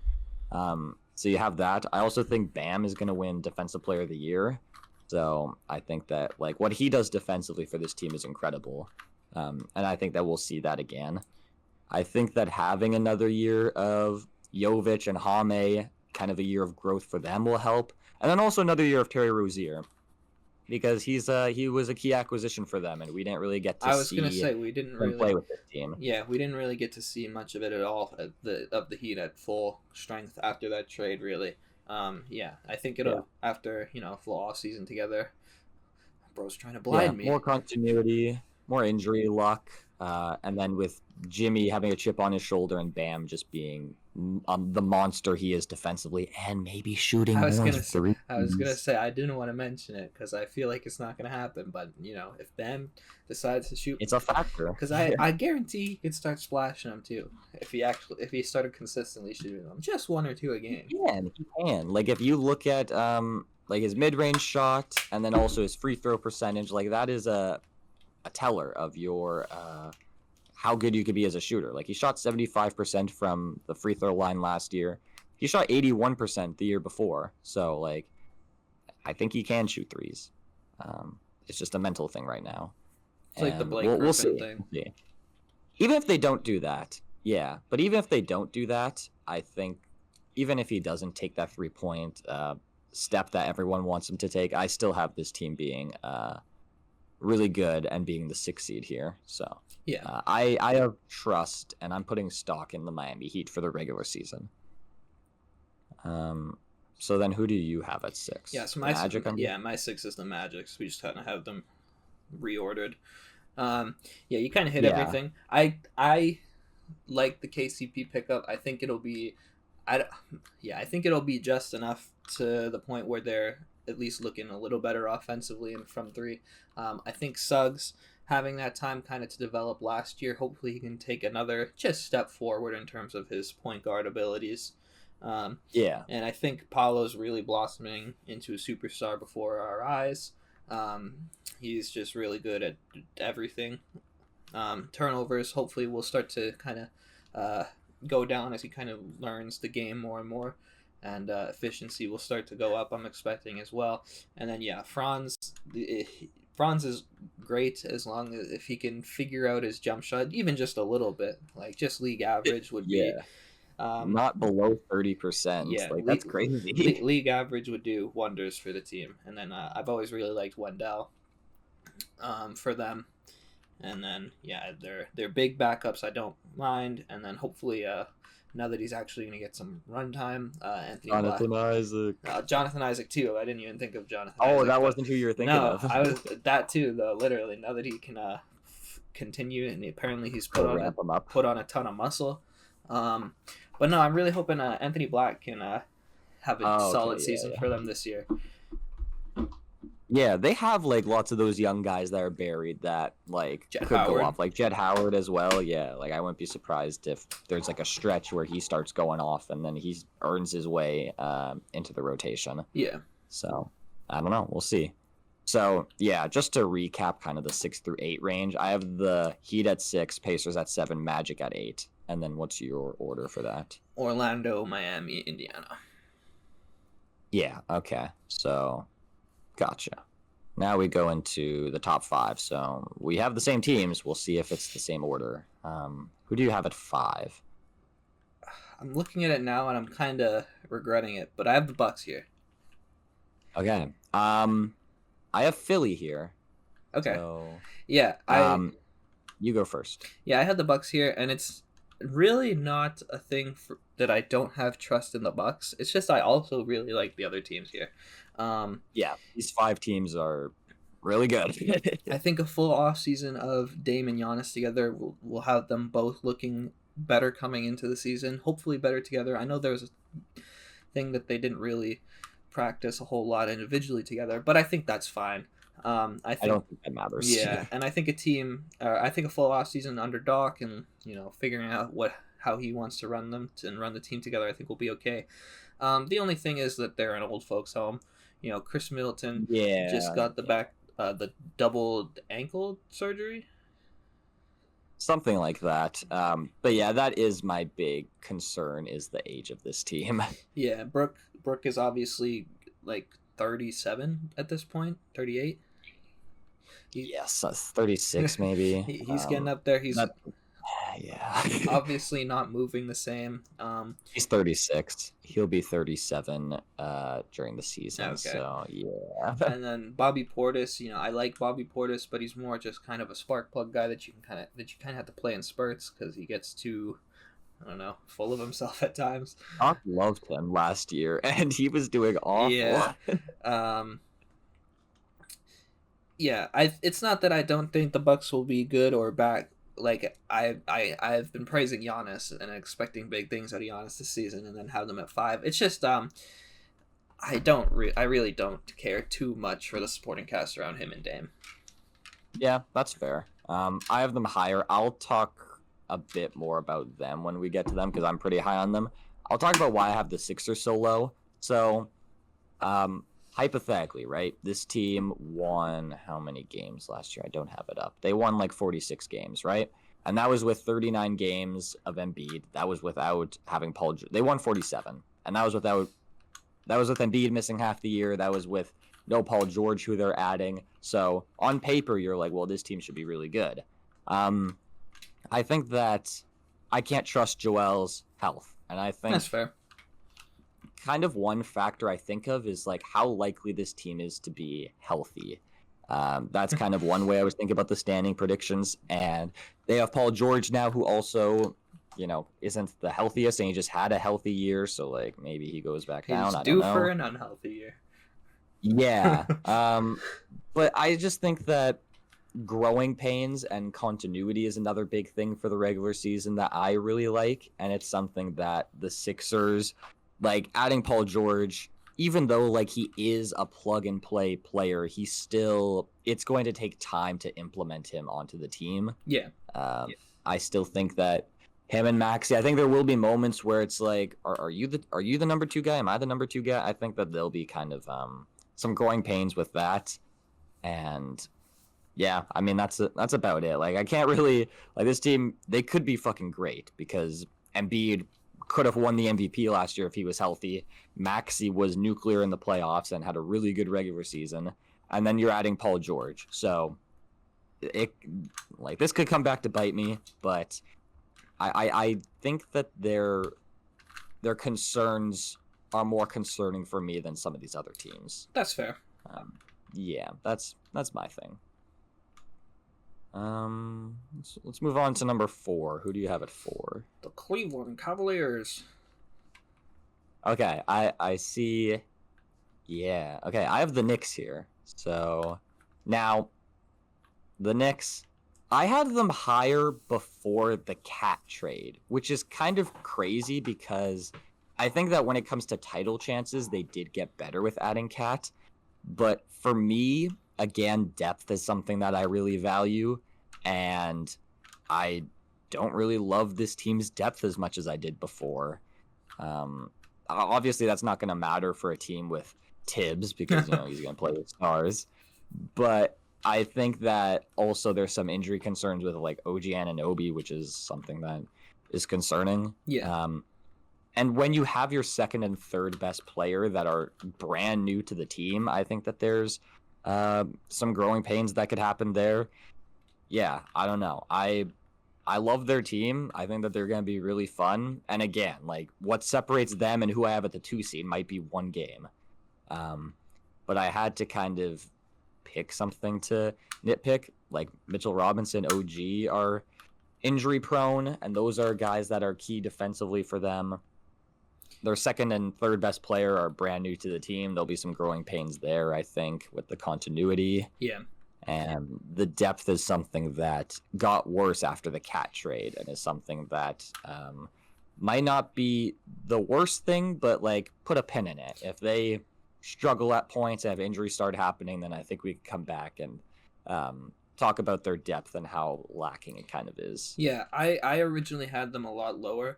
Speaker 1: So you have that. I also think Bam is going to win Defensive Player of the Year. So I think that like what he does defensively for this team is incredible. And I think that we'll see that again. I think that having another year of Jovic and Hame kind of a year of growth for them will help. And then also another year of Terry Rozier, because he was a key acquisition for them, and we didn't really get to
Speaker 2: I was
Speaker 1: see
Speaker 2: gonna say we didn't
Speaker 1: him play
Speaker 2: really.
Speaker 1: with this team.
Speaker 2: Yeah, we didn't really get to see much of it at all at the Heat at full strength after that trade. Really, yeah, I think it'll after a full off season together. Bro's trying to blind me.
Speaker 1: More continuity, more injury luck, and then with Jimmy having a chip on his shoulder and Bam just being the monster he is defensively and maybe shooting more threes.
Speaker 2: I was gonna say I didn't want to mention it because I feel like it's not gonna happen. But if Bam decides to shoot,
Speaker 1: it's a factor.
Speaker 2: Because I guarantee he could start splashing them too if he started consistently shooting them, just 1 or 2 a game.
Speaker 1: He can. Like if you look at like his mid-range shot and then also his free throw percentage, like that is a teller of your how good you could be as a shooter. Like he shot 75% from the free throw line last year. He shot 81% the year before. So like I think he can shoot threes. It's just a mental thing right now.
Speaker 2: It's like the Blake Griffin thing.
Speaker 1: We'll see. Even if they don't do that, but even if they don't do that, I think even if he doesn't take that 3-point step that everyone wants him to take, I still have this team being really good and being the 6th seed here. So I have trust, and I'm putting stock in the Miami Heat for the regular season. So then who do you have at 6?
Speaker 2: Yeah, so my 6 is the Magic. So we just kind of have them reordered. You kind of hit everything. I like the KCP pickup. I think it'll be just enough to the point where they're at least looking a little better offensively and from 3. I think Suggs having that time kind of to develop last year, hopefully he can take another just step forward in terms of his point guard abilities. And I think Paolo's really blossoming into a superstar before our eyes. He's just really good at everything. Turnovers hopefully will start to kind of go down as he kind of learns the game more and more, and efficiency will start to go up, I'm expecting as well. And then Franz is great as long as if he can figure out his jump shot even just a little bit, like just league average would be
Speaker 1: not below 30%. That's crazy.
Speaker 2: League average would do wonders for the team. And then I've always really liked Wendell for them. And then they're big backups. I don't mind. And then hopefully now that he's actually going to get some runtime, Jonathan Isaac too. I didn't even think of Jonathan.
Speaker 1: Oh, that wasn't who you were thinking of.
Speaker 2: I was that too though. Literally, now that he can continue, and apparently he's put on a ton of muscle. But no, I'm really hoping Anthony Black can have a solid season for them this year.
Speaker 1: Yeah, they have like lots of those young guys that are buried that could go off, like Jed Howard as well. Yeah, like I wouldn't be surprised if there's like a stretch where he starts going off and then he earns his way into the rotation.
Speaker 2: Yeah.
Speaker 1: So I don't know. We'll see. So just to recap, kind of the 6 through 8 range. I have the Heat at 6, Pacers at 7, Magic at 8. And then what's your order for that?
Speaker 2: Orlando, Miami, Indiana.
Speaker 1: Yeah, okay. So, gotcha. Now we go into the top 5. So, we have the same teams. We'll see if it's the same order. Who do you have at 5?
Speaker 2: I'm looking at it now, and I'm kind of regretting it. But I have the Bucks here.
Speaker 1: Okay. I have Philly here.
Speaker 2: Okay.
Speaker 1: So,
Speaker 2: yeah,
Speaker 1: you go first.
Speaker 2: Yeah, I had the Bucks here, and it's really not a thing that I don't have trust in the Bucks. It's just I also really like the other teams here.
Speaker 1: These 5 teams are really good.
Speaker 2: I think a full off season of Dame and Giannis together will have them both looking better coming into the season. Hopefully better together. I know there was a thing that they didn't really practice a whole lot individually together, but I think that's fine. I
Speaker 1: don't think that matters.
Speaker 2: Yeah, and I think a full off season under Doc and figuring out how he wants to run them and run the team together, I think will be okay. The only thing is that they're an old folks' home. Chris Middleton just got the double ankle surgery.
Speaker 1: Something like that. But that is my big concern is the age of this team.
Speaker 2: Yeah, Brooke is obviously like 37 at this point, 38.
Speaker 1: Yes, 36 maybe.
Speaker 2: He's getting up there. obviously not moving the same.
Speaker 1: He's 36. He'll be 37 during the season.
Speaker 2: Okay.
Speaker 1: So yeah.
Speaker 2: And then Bobby Portis, I like Bobby Portis, but he's more just kind of a spark plug guy that you kind of have to play in spurts because he gets too, I don't know, full of himself at times.
Speaker 1: Doc loved him last year, and he was doing awful.
Speaker 2: Yeah. Um, yeah, it's not that I don't think the Bucks will be good or bad. Like I've been praising Giannis and expecting big things out of Giannis this season, and then have them at 5. It's just I really don't care too much for the supporting cast around him and Dame.
Speaker 1: Yeah, that's fair. I have them higher. I'll talk a bit more about them when we get to them because I'm pretty high on them. I'll talk about why I have the Sixers so low. So, hypothetically, right? This team won how many games last year? I don't have it up. They won like 46 games, right? And that was with 39 games of Embiid. That was without having Paul. They won 47, and that was with Embiid missing half the year. That was with no Paul George, who they're adding. So on paper, you're like, well, this team should be really good. I think that I can't trust Joel's health, and I think
Speaker 2: That's fair.
Speaker 1: kind of one factor I think of is like how likely this team is to be healthy. That's kind of one way I was thinking about the standing predictions, and they have Paul George now, who also, isn't the healthiest, and he just had a healthy year, so like maybe he goes back down.
Speaker 2: He's
Speaker 1: I
Speaker 2: due
Speaker 1: don't know.
Speaker 2: for an unhealthy year.
Speaker 1: Yeah. But I just think that growing pains and continuity is another big thing for the regular season that I really like, and it's something that the Sixers, like adding Paul George, even though like he is a plug and play player, it's going to take time to implement him onto the team.
Speaker 2: Yeah.
Speaker 1: I still think that him and Maxey, I think there will be moments where it's like, are you the number 2 guy? Am I the number 2 guy? I think that there'll be kind of some growing pains with that. And yeah, I mean that's about it. Like I can't really like this team, they could be fucking great because Embiid could have won the MVP last year if he was healthy. Maxey was nuclear in the playoffs and had a really good regular season. And then you're adding Paul George. So this could come back to bite me, but I think that their concerns are more concerning for me than some of these other teams.
Speaker 2: That's fair.
Speaker 1: Yeah, that's my thing. Let's move on to number 4. Who do you have at 4?
Speaker 2: The Cleveland Cavaliers.
Speaker 1: Okay, I see. Yeah, okay, I have the Knicks here. So now the Knicks, I had them higher before the Cat trade, which is kind of crazy because I think that when it comes to title chances, they did get better with adding Cat. But for me, again, depth is something that I really value, and I don't really love this team's depth as much as I did before. Obviously, that's not going to matter for a team with Tibbs because he's going to play with stars. But I think that also there's some injury concerns with like OG Anunoby, which is something that is concerning.
Speaker 2: Yeah.
Speaker 1: And when you have your second and third best player that are brand new to the team, I think that there's some growing pains that could happen there. Yeah, I don't know. I love their team. I think that they're going to be really fun. And again, like what separates them and who I have at the 2 seed might be one game. But I had to kind of pick something to nitpick. Like Mitchell Robinson, OG are injury prone, and those are guys that are key defensively for them. Their second and third best player are brand new to the team. There'll be some growing pains there, I think, with the continuity.
Speaker 2: Yeah.
Speaker 1: And the depth is something that got worse after the Cat trade and is something that might not be the worst thing, but like put a pin in it. If they struggle at points and have injuries start happening, then I think we can come back and talk about their depth and how lacking it kind of is.
Speaker 2: Yeah, I originally had them a lot lower.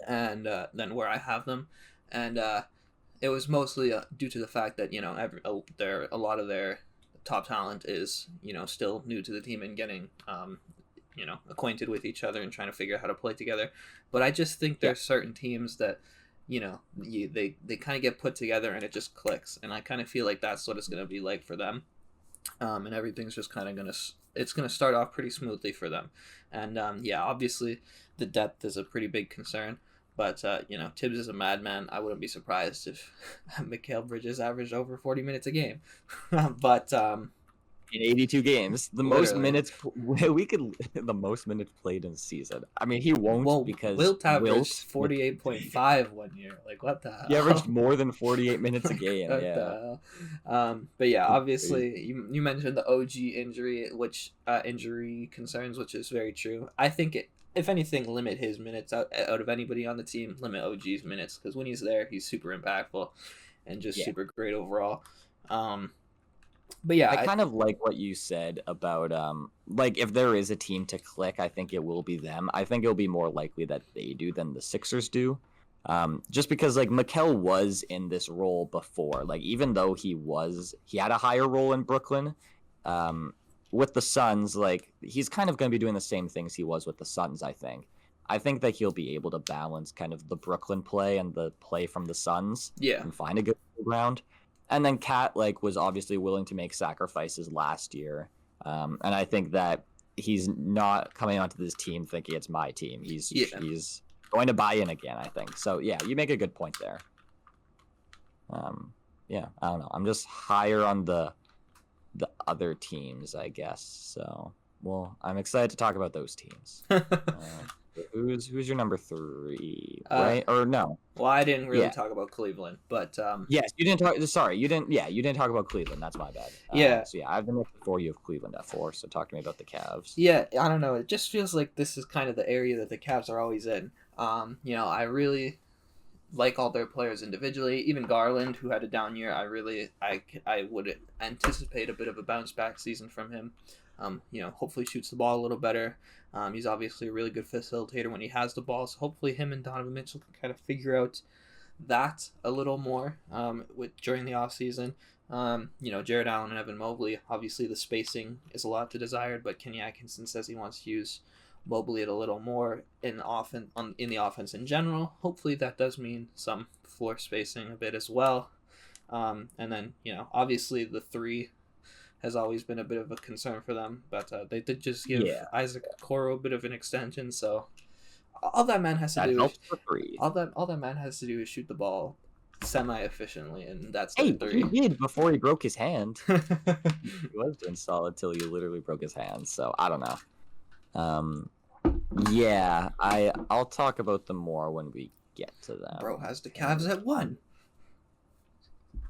Speaker 2: And than where I have them, and it was mostly due to the fact that a lot of their top talent is still new to the team and getting acquainted with each other and trying to figure out how to play together. But I just think there's certain teams that they kind of get put together and it just clicks, and I kind of feel like that's what it's going to be like for them. and everything's just kind of it's gonna start off pretty smoothly for them. And yeah, obviously the depth is a pretty big concern. But Tibbs is a madman. I wouldn't be surprised if Mikal Bridges averaged over 40 minutes a game. But
Speaker 1: in 82 games, the most
Speaker 2: literally.
Speaker 1: minutes the most minutes played in a season. I mean, he won't
Speaker 2: Well,
Speaker 1: because
Speaker 2: Wilt averaged
Speaker 1: Wilt
Speaker 2: 48.5 one year. Like, what the hell?
Speaker 1: he averaged more than 48 minutes a game.
Speaker 2: What
Speaker 1: Yeah,
Speaker 2: the hell? But yeah,
Speaker 1: it's
Speaker 2: obviously,
Speaker 1: crazy.
Speaker 2: you mentioned the OG injury, which injury concerns, which is very true. I think if anything, limit his minutes out of anybody on the team. Limit OG's minutes because when he's there, he's super impactful and just
Speaker 1: Yeah.
Speaker 2: super great overall. But yeah,
Speaker 1: I kind of like what you said about like if there is a team to click, I think it will be them. I think it'll be more likely that they do than the Sixers do. Just because like Mikal was in this role before. Like even though he had a higher role in Brooklyn, with the Suns, like he's kind of going to be doing the same things he was with the Suns, I think. I think that he'll be able to balance kind of the Brooklyn play and the play from the Suns
Speaker 2: yeah,
Speaker 1: and find a good ground. And then Cat like was obviously willing to make sacrifices last year, and I think that he's not coming onto this team thinking it's my team. He's going to buy in again. I think so. Yeah, you make a good point there. Yeah, I don't know. I'm just higher on the other teams, I guess. So, well, I'm excited to talk about those teams. Who's your number 3, right? Or no?
Speaker 2: Well, I didn't really
Speaker 1: Yeah.
Speaker 2: talk about Cleveland, but
Speaker 1: Yes, you didn't talk. Sorry, you didn't. Yeah, you didn't talk about Cleveland. That's my bad.
Speaker 2: Yeah.
Speaker 1: So yeah, I've been looking for you of Cleveland at 4. So talk to me about the Cavs.
Speaker 2: Yeah, I don't know. It just feels like this is kind of the area that the Cavs are always in. I really like all their players individually. Even Garland, who had a down year, I would anticipate a bit of a bounce back season from him. Hopefully shoots the ball a little better. He's obviously a really good facilitator when he has the ball. So hopefully him and Donovan Mitchell can kind of figure out that a little more during the offseason. Jared Allen and Evan Mobley, obviously the spacing is a lot to desired, but Kenny Atkinson says he wants to use Mobley it a little more in the offense in general. Hopefully that does mean some floor spacing a bit as well. And then, obviously the 3 has always been a bit of a concern for them, but they did just give Isaac Okoro a bit of an extension, so all that man has to
Speaker 1: That
Speaker 2: do
Speaker 1: helps for 3.
Speaker 2: all that man has to do is shoot the ball semi-efficiently, and that's
Speaker 1: Hey,
Speaker 2: the 3.
Speaker 1: he did before he broke his hand. He was doing solid till he literally broke his hand. So I don't know. Yeah, I'll talk about them more when we get to them.
Speaker 2: Bro has the Cavs at 1.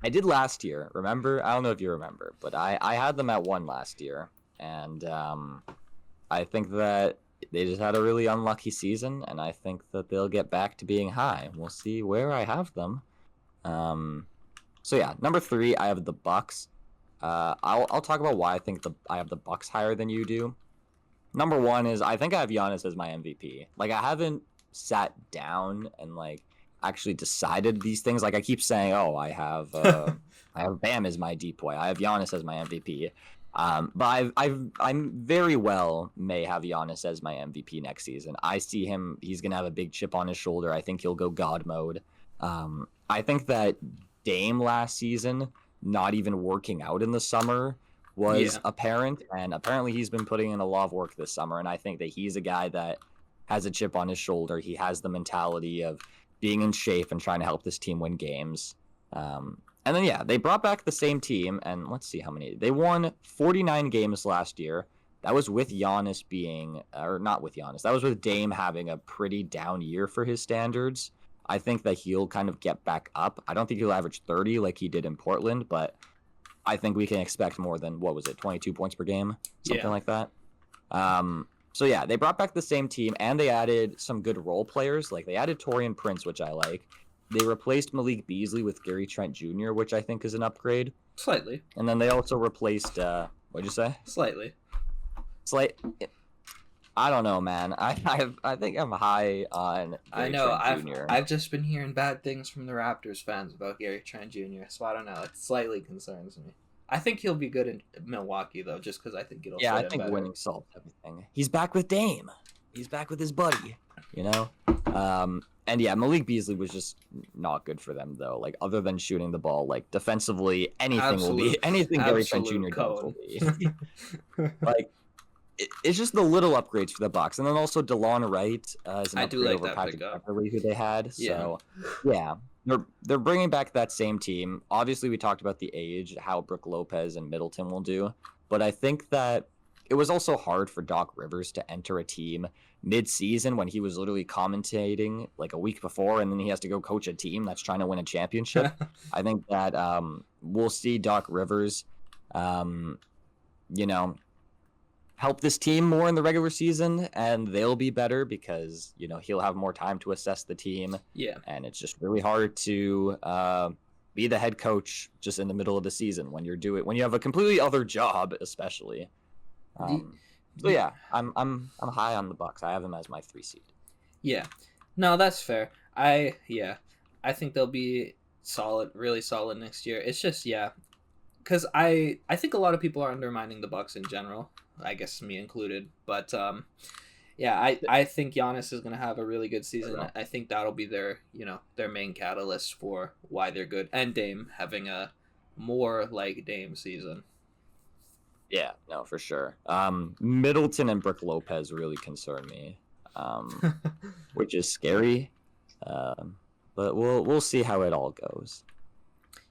Speaker 1: I did last year. Remember? I don't know if you remember, but I had them at 1 last year, and I think that they just had a really unlucky season, and I think that they'll get back to being high. We'll see where I have them. So yeah, number 3, I have the Bucks. I'll talk about why I think I have the Bucks higher than you do. Number 1 is I think I have Giannis as my MVP. Like I haven't sat down and like actually decided these things. Like I keep saying, oh, I have Bam as my depoy. I have Giannis as my MVP. But I'm very well may have Giannis as my MVP next season. I see him. He's gonna have a big chip on his shoulder. I think he'll go God mode. I think that Dame last season not even working out in the summer was apparent, and apparently he's been putting in a lot of work this summer. And I think that he's a guy that has a chip on his shoulder. He has the mentality of being in shape and trying to help this team win games. And then, yeah, they brought back the same team, and let's see how many. They won 49 games last year. That was with Giannis or not with Giannis. That was with Dame having a pretty down year for his standards. I think that he'll kind of get back up. I don't think he'll average 30 like he did in Portland, but I think we can expect more than, 22 points per game? Something like that. So, yeah, they brought back the same team, and they added some good role players. Like, they added Taurean Prince, which I like. They replaced Malik Beasley with Gary Trent Jr., which I think is an upgrade.
Speaker 2: Slightly.
Speaker 1: And then they also replaced, what'd you say?
Speaker 2: Slightly.
Speaker 1: I don't know, man. I think I'm high on Gary Trent Jr.
Speaker 2: I've just been hearing bad things from the Raptors fans about Gary Trent Jr., so I don't know. It slightly concerns me. I think he'll be good in Milwaukee, though, just because I think it'll fit
Speaker 1: I
Speaker 2: in
Speaker 1: think
Speaker 2: better.
Speaker 1: winning solves everything. He's back with Dame. He's back with his buddy. you know. And yeah, Malik Beasley was just not good for them though. Like other than shooting the ball, like defensively, anything Gary Trent
Speaker 2: Absolute
Speaker 1: Jr. does will
Speaker 2: cone.
Speaker 1: be like it's just the little upgrades for the Bucks, and then also DeLon Wright is an
Speaker 2: I do
Speaker 1: upgrade
Speaker 2: like
Speaker 1: over
Speaker 2: that
Speaker 1: Patrick
Speaker 2: pickup.
Speaker 1: Beverley, who they had.
Speaker 2: Yeah.
Speaker 1: So yeah, they're bringing back that same team. Obviously, we talked about the age, how Brook Lopez and Middleton will do, but I think that it was also hard for Doc Rivers to enter a team mid-season when he was literally commentating like a week before, and then he has to go coach a team that's trying to win a championship. I think that we'll see Doc Rivers, you know, help this team more in the regular season, and they'll be better because he'll have more time to assess the team.
Speaker 2: Yeah.
Speaker 1: And it's just really hard to be the head coach just in the middle of the season when you have a completely other job, especially. So yeah, I'm high on the Bucks. I have them as my 3 seed.
Speaker 2: Yeah. No, that's fair. I think they'll be solid, really solid next year. It's just because I think a lot of people are undermining the Bucks in general. I guess me included, but I think Giannis is gonna have a really good season. I think that'll be their main catalyst for why they're good, and Dame having a more like Dame season.
Speaker 1: Yeah, no, for sure. Middleton and Brook Lopez really concern me, which is scary. But we'll see how it all goes.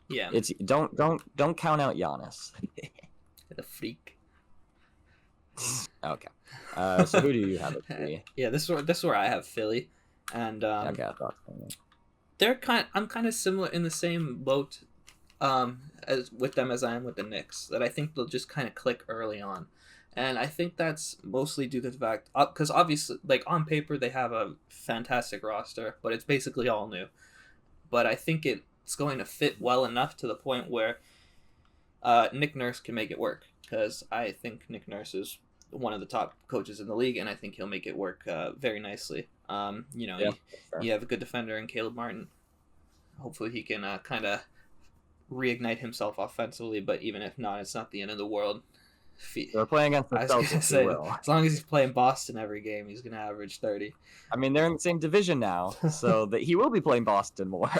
Speaker 2: Yeah.
Speaker 1: It's don't count out Giannis.
Speaker 2: The freak.
Speaker 1: Okay. So who do you have at 3?
Speaker 2: Yeah, this is where I have Philly, and
Speaker 1: okay, I thought so.
Speaker 2: I'm kind of similar in the same boat as with them as I am with the Knicks, that I think they'll just kind of click early on. And I think that's mostly due to the fact, because obviously, like on paper, they have a fantastic roster, but it's basically all new. But I think it's going to fit well enough to the point where Nick Nurse can make it work, because I think Nick Nurse is one of the top coaches in the league, and I think he'll make it work very nicely. You have a good defender in Caleb Martin. Hopefully he can kind of reignite himself offensively, but even if not, it's not the end of the world.
Speaker 1: They're playing against the Celtics.
Speaker 2: As long as he's playing Boston every game, he's going to average 30.
Speaker 1: I mean, they're in the same division now, so that he will be playing Boston more.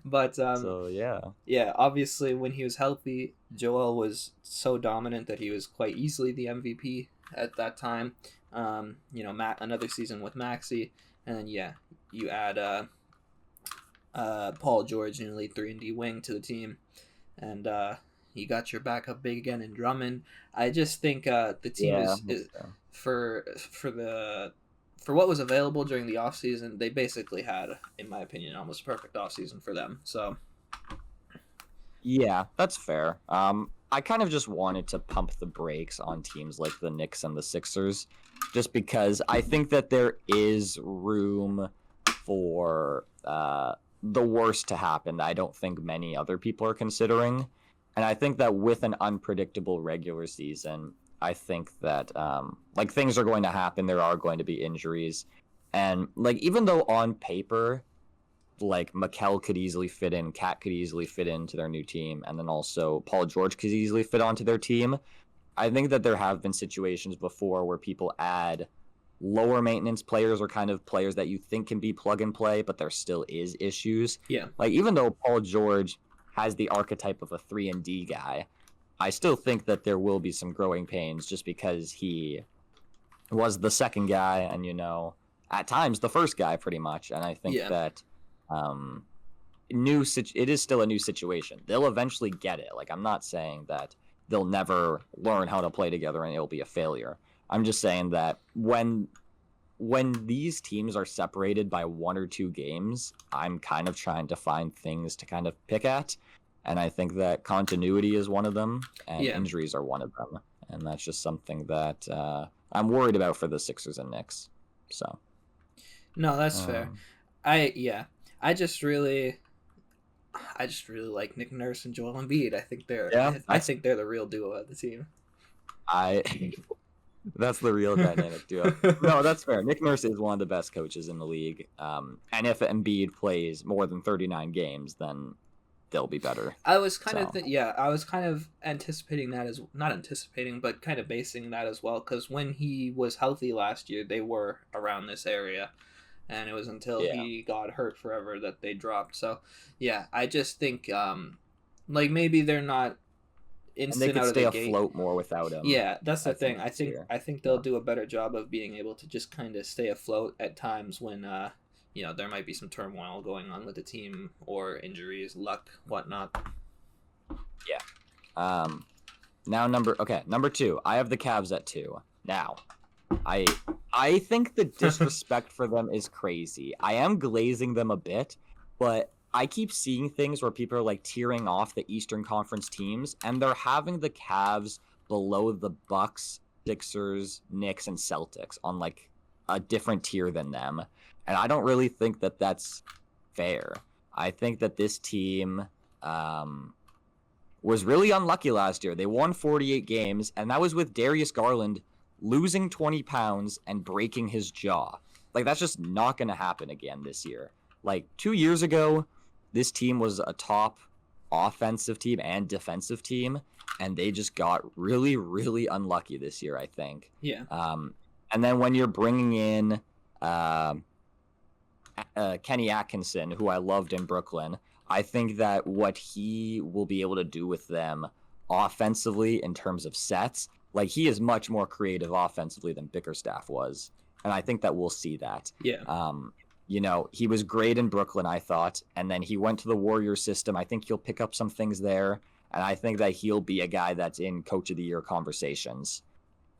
Speaker 2: But
Speaker 1: so
Speaker 2: yeah, obviously when he was healthy, Joel was so dominant that he was quite easily the MVP at that time. Another season with Maxey, and then you add Paul George in elite 3-and-D wing to the team, and you got your backup big again in Drummond. I just think the team is for what was available during the offseason, they basically had, in my opinion, almost a perfect offseason for them. So
Speaker 1: yeah, that's fair. I kind of just wanted to pump the brakes on teams like the Knicks and the Sixers, just because I think that there is room for the worst to happen that I don't think many other people are considering. And I think that with an unpredictable regular season, I think that things are going to happen. There are going to be injuries. And even though on paper, Mikal could easily fit in, Cat could easily fit into their new team, and then also Paul George could easily fit onto their team, I think that there have been situations before where people add lower maintenance players or kind of players that you think can be plug and play, but there still is issues.
Speaker 2: Yeah.
Speaker 1: Even though Paul George has the archetype of a 3-and-D guy, I still think that there will be some growing pains just because he was the second guy and, at times the first guy pretty much. And I think that it is still a new situation. They'll eventually get it. I'm not saying that they'll never learn how to play together and it'll be a failure. I'm just saying that when these teams are separated by 1 or 2 games, I'm kind of trying to find things to kind of pick at. And I think that continuity is one of them, and injuries are one of them. And that's just something that I'm worried about for the Sixers and Knicks. So,
Speaker 2: no, that's fair. I just really like Nick Nurse and Joel Embiid. I think they're the real duo of the team.
Speaker 1: That's the real dynamic duo. No, that's fair. Nick Nurse is one of the best coaches in the league. And if Embiid plays more than 39 games, then they'll be better.
Speaker 2: I was kind
Speaker 1: So
Speaker 2: of I was kind of anticipating that as not anticipating, but kind of basing that as well. Because when he was healthy last year, they were around this area, and it was until
Speaker 1: yeah,
Speaker 2: he got hurt forever that they dropped. So yeah, I just think like maybe they're not
Speaker 1: and they
Speaker 2: instant
Speaker 1: could
Speaker 2: out of
Speaker 1: stay
Speaker 2: the gate.
Speaker 1: afloat more without him.
Speaker 2: Yeah, that's the
Speaker 1: I
Speaker 2: thing.
Speaker 1: think this year.
Speaker 2: I think they'll
Speaker 1: Yeah.
Speaker 2: do a better job of being able to just kind of stay afloat at times when there might be some turmoil going on with the team or injuries, luck, whatnot.
Speaker 1: Yeah. Now number 2. I have the Cavs at 2. Now, I I think the disrespect for them is crazy. I am glazing them a bit, but I keep seeing things where people are like tearing off the Eastern Conference teams, and they're having the Cavs below the Bucks, Sixers, Knicks, and Celtics on like a different tier than them. And I don't really think that that's fair. I think that this team was really unlucky last year. They won 48 games, and that was with Darius Garland losing 20 pounds and breaking his jaw. Like, that's just not going to happen again this year. Like, 2 years ago, this team was a top offensive team and defensive team, and they just got really, really unlucky this year, I think.
Speaker 2: Yeah.
Speaker 1: And then when you're bringing in Kenny Atkinson, who I loved in Brooklyn, I think that what he will be able to do with them offensively in terms of sets, like he is much more creative offensively than Bickerstaff was. And I think that we'll see that.
Speaker 2: Yeah.
Speaker 1: He was great in Brooklyn, I thought, and then he went to the Warriors system. I think he'll pick up some things there, and I think that he'll be a guy that's in Coach of the Year conversations.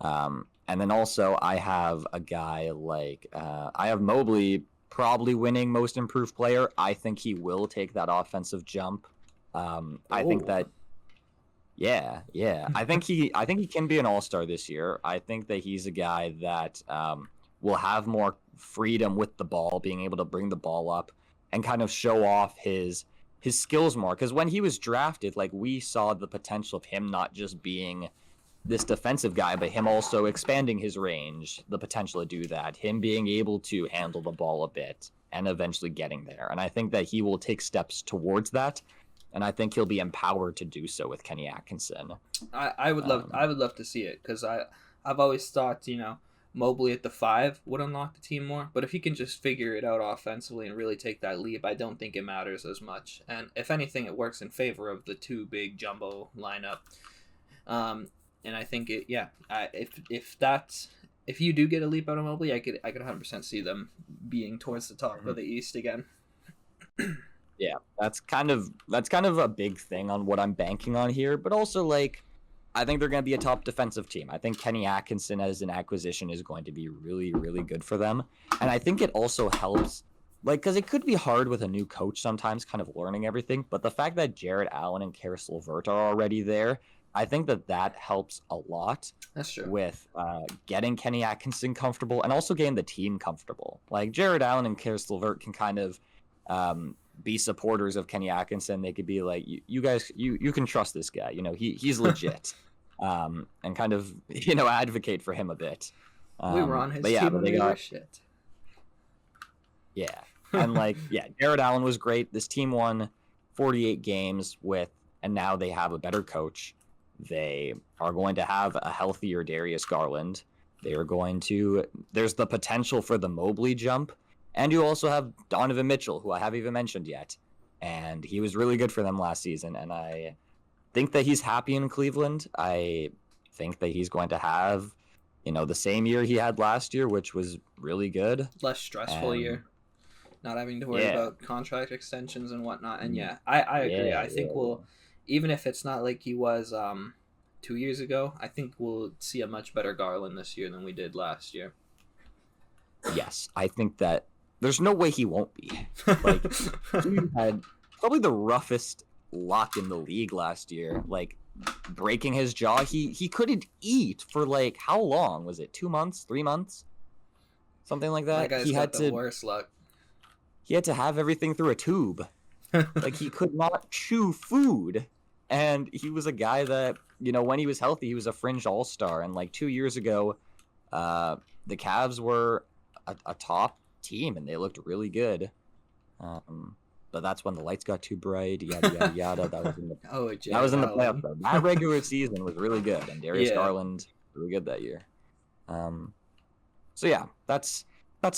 Speaker 1: And then also I have a guy like I have Mobley probably winning Most Improved Player. I think he will take that offensive jump. I think that, yeah. I think he can be an all-star this year. I think that he's a guy that will have more freedom with the ball, being able to bring the ball up and kind of show off his skills more. Because when he was drafted, like we saw the potential of him not just being this defensive guy, but him also expanding his range, the potential to do that, him being able to handle the ball a bit and eventually getting there. And I think that he will take steps towards that. And I think he'll be empowered to do so with Kenny Atkinson.
Speaker 2: I would love to see it because I've always thought Mobley at the 5 would unlock the team more, but if he can just figure it out offensively and really take that leap, I don't think it matters as much. And if anything, it works in favor of the two big jumbo lineup. And I think if you do get a leap out of Mobley, I could 100% see them being towards the top of the East again.
Speaker 1: Yeah, that's kind of a big thing on what I'm banking on here, but also like I think they're going to be a top defensive team. I think Kenny Atkinson as an acquisition is going to be really, really good for them. And I think it also helps, like, because it could be hard with a new coach sometimes kind of learning everything. But the fact that Jared Allen and Karis LeVert are already there, I think that helps a lot.
Speaker 2: That's true.
Speaker 1: With getting Kenny Atkinson comfortable and also getting the team comfortable. Like, Jared Allen and Karis LeVert can kind of be supporters of Kenny Atkinson. They could be like, you guys, you can trust this guy. He's legit. And kind of, advocate for him a bit.
Speaker 2: We were on his team when we were shit.
Speaker 1: Yeah. And Jared Allen was great. This team won 48 games and now they have a better coach. They are going to have a healthier Darius Garland. There's the potential for the Mobley jump. And you also have Donovan Mitchell, who I haven't even mentioned yet. And he was really good for them last season. And I think that he's happy in Cleveland. I think that he's going to have, the same year he had last year, which was really good.
Speaker 2: Less stressful year. Not having to worry about contract extensions and whatnot. And I agree. I think we'll, even if it's not like he was 2 years ago, I think we'll see a much better Garland this year than we did last year.
Speaker 1: Yes, I think that there's no way he won't be. Like, he had probably the roughest luck in the league last year. Like, breaking his jaw, he couldn't eat for like how long was it? 2 months, 3 months, something like that.
Speaker 2: That guy's got the worst luck.
Speaker 1: He had to have everything through a tube. Like, he could not chew food, and he was a guy that when he was healthy, he was a fringe all-star. And like 2 years ago, the Cavs were a top team, and they looked really good. but that's when the lights got too bright. Yada yada yada.
Speaker 2: Oh, Jay
Speaker 1: That was in the
Speaker 2: Allen.
Speaker 1: playoffs. Though. That regular season was really good, and Darius
Speaker 2: Yeah.
Speaker 1: Garland really good that year. So yeah, that's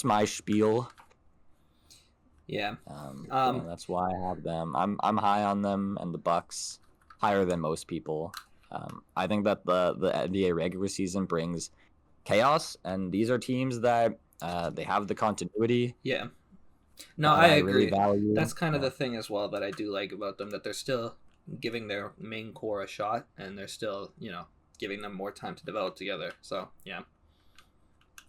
Speaker 1: my spiel.
Speaker 2: Yeah.
Speaker 1: Yeah, that's why I have them. I'm high on them, and the Bucks higher than most people. I think that the NBA regular season brings chaos, and these are teams that they have the continuity.
Speaker 2: Yeah. No,
Speaker 1: that
Speaker 2: I
Speaker 1: really
Speaker 2: agree.
Speaker 1: value.
Speaker 2: That's kind of
Speaker 1: Yeah.
Speaker 2: the thing as well that I do like about them, that they're still giving their main core a shot, and they're still, giving them more time to develop together. So, yeah.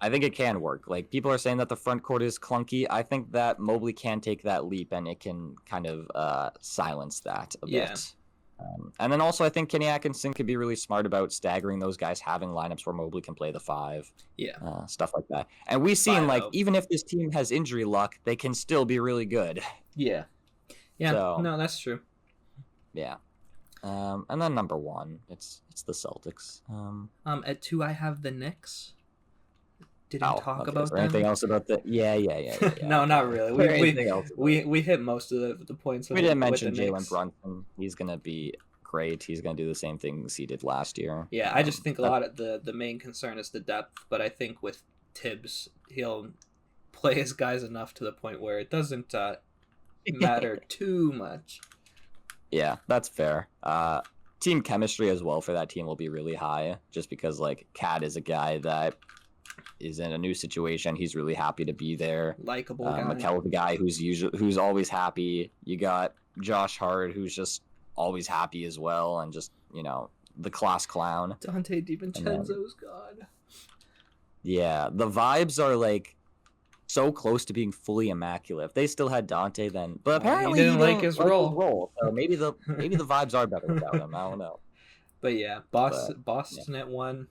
Speaker 1: I think it can work. Like, people are saying that the front court is clunky. I think that Mobley can take that leap, and it can kind of silence that a
Speaker 2: Yeah.
Speaker 1: bit. And then also, I think Kenny Atkinson could be really smart about staggering those guys, having lineups where Mobley can play the 5.
Speaker 2: Yeah.
Speaker 1: Stuff like that. And we've seen, like,
Speaker 2: 5-0.
Speaker 1: even if this team has injury luck, they can still be really good.
Speaker 2: Yeah. Yeah.
Speaker 1: So-
Speaker 2: No, that's true.
Speaker 1: Yeah. And then number 1, it's the Celtics.
Speaker 2: At 2, I have the Knicks. Didn't talk
Speaker 1: okay.
Speaker 2: about
Speaker 1: Is there
Speaker 2: them.
Speaker 1: anything else about the? Yeah.
Speaker 2: No, not
Speaker 1: okay.
Speaker 2: really.
Speaker 1: Is there anything else about it?
Speaker 2: We hit most of the points.
Speaker 1: We didn't
Speaker 2: with
Speaker 1: mention
Speaker 2: the
Speaker 1: Jalen
Speaker 2: Knicks.
Speaker 1: Brunson. He's gonna be great. He's gonna do the same things he did last year.
Speaker 2: Yeah, I just think a lot of the main concern is the depth, but I think with Tibbs, he'll play his guys enough to the point where it doesn't matter too much.
Speaker 1: Yeah, that's fair. Team chemistry as well for that team will be really high, just because like Cat is a guy that is in a new situation. He's really happy to be there.
Speaker 2: Likeable guy.
Speaker 1: Mikel's a guy who's always happy. You got Josh Hart, who's just always happy as well, and just the class clown.
Speaker 2: Dante DiVincenzo's God.
Speaker 1: Yeah, the vibes are like so close to being fully immaculate. If they still had Dante, then but apparently
Speaker 2: he didn't like his role.
Speaker 1: So maybe the vibes are better without him. I don't know.
Speaker 2: But yeah, Boston at 1.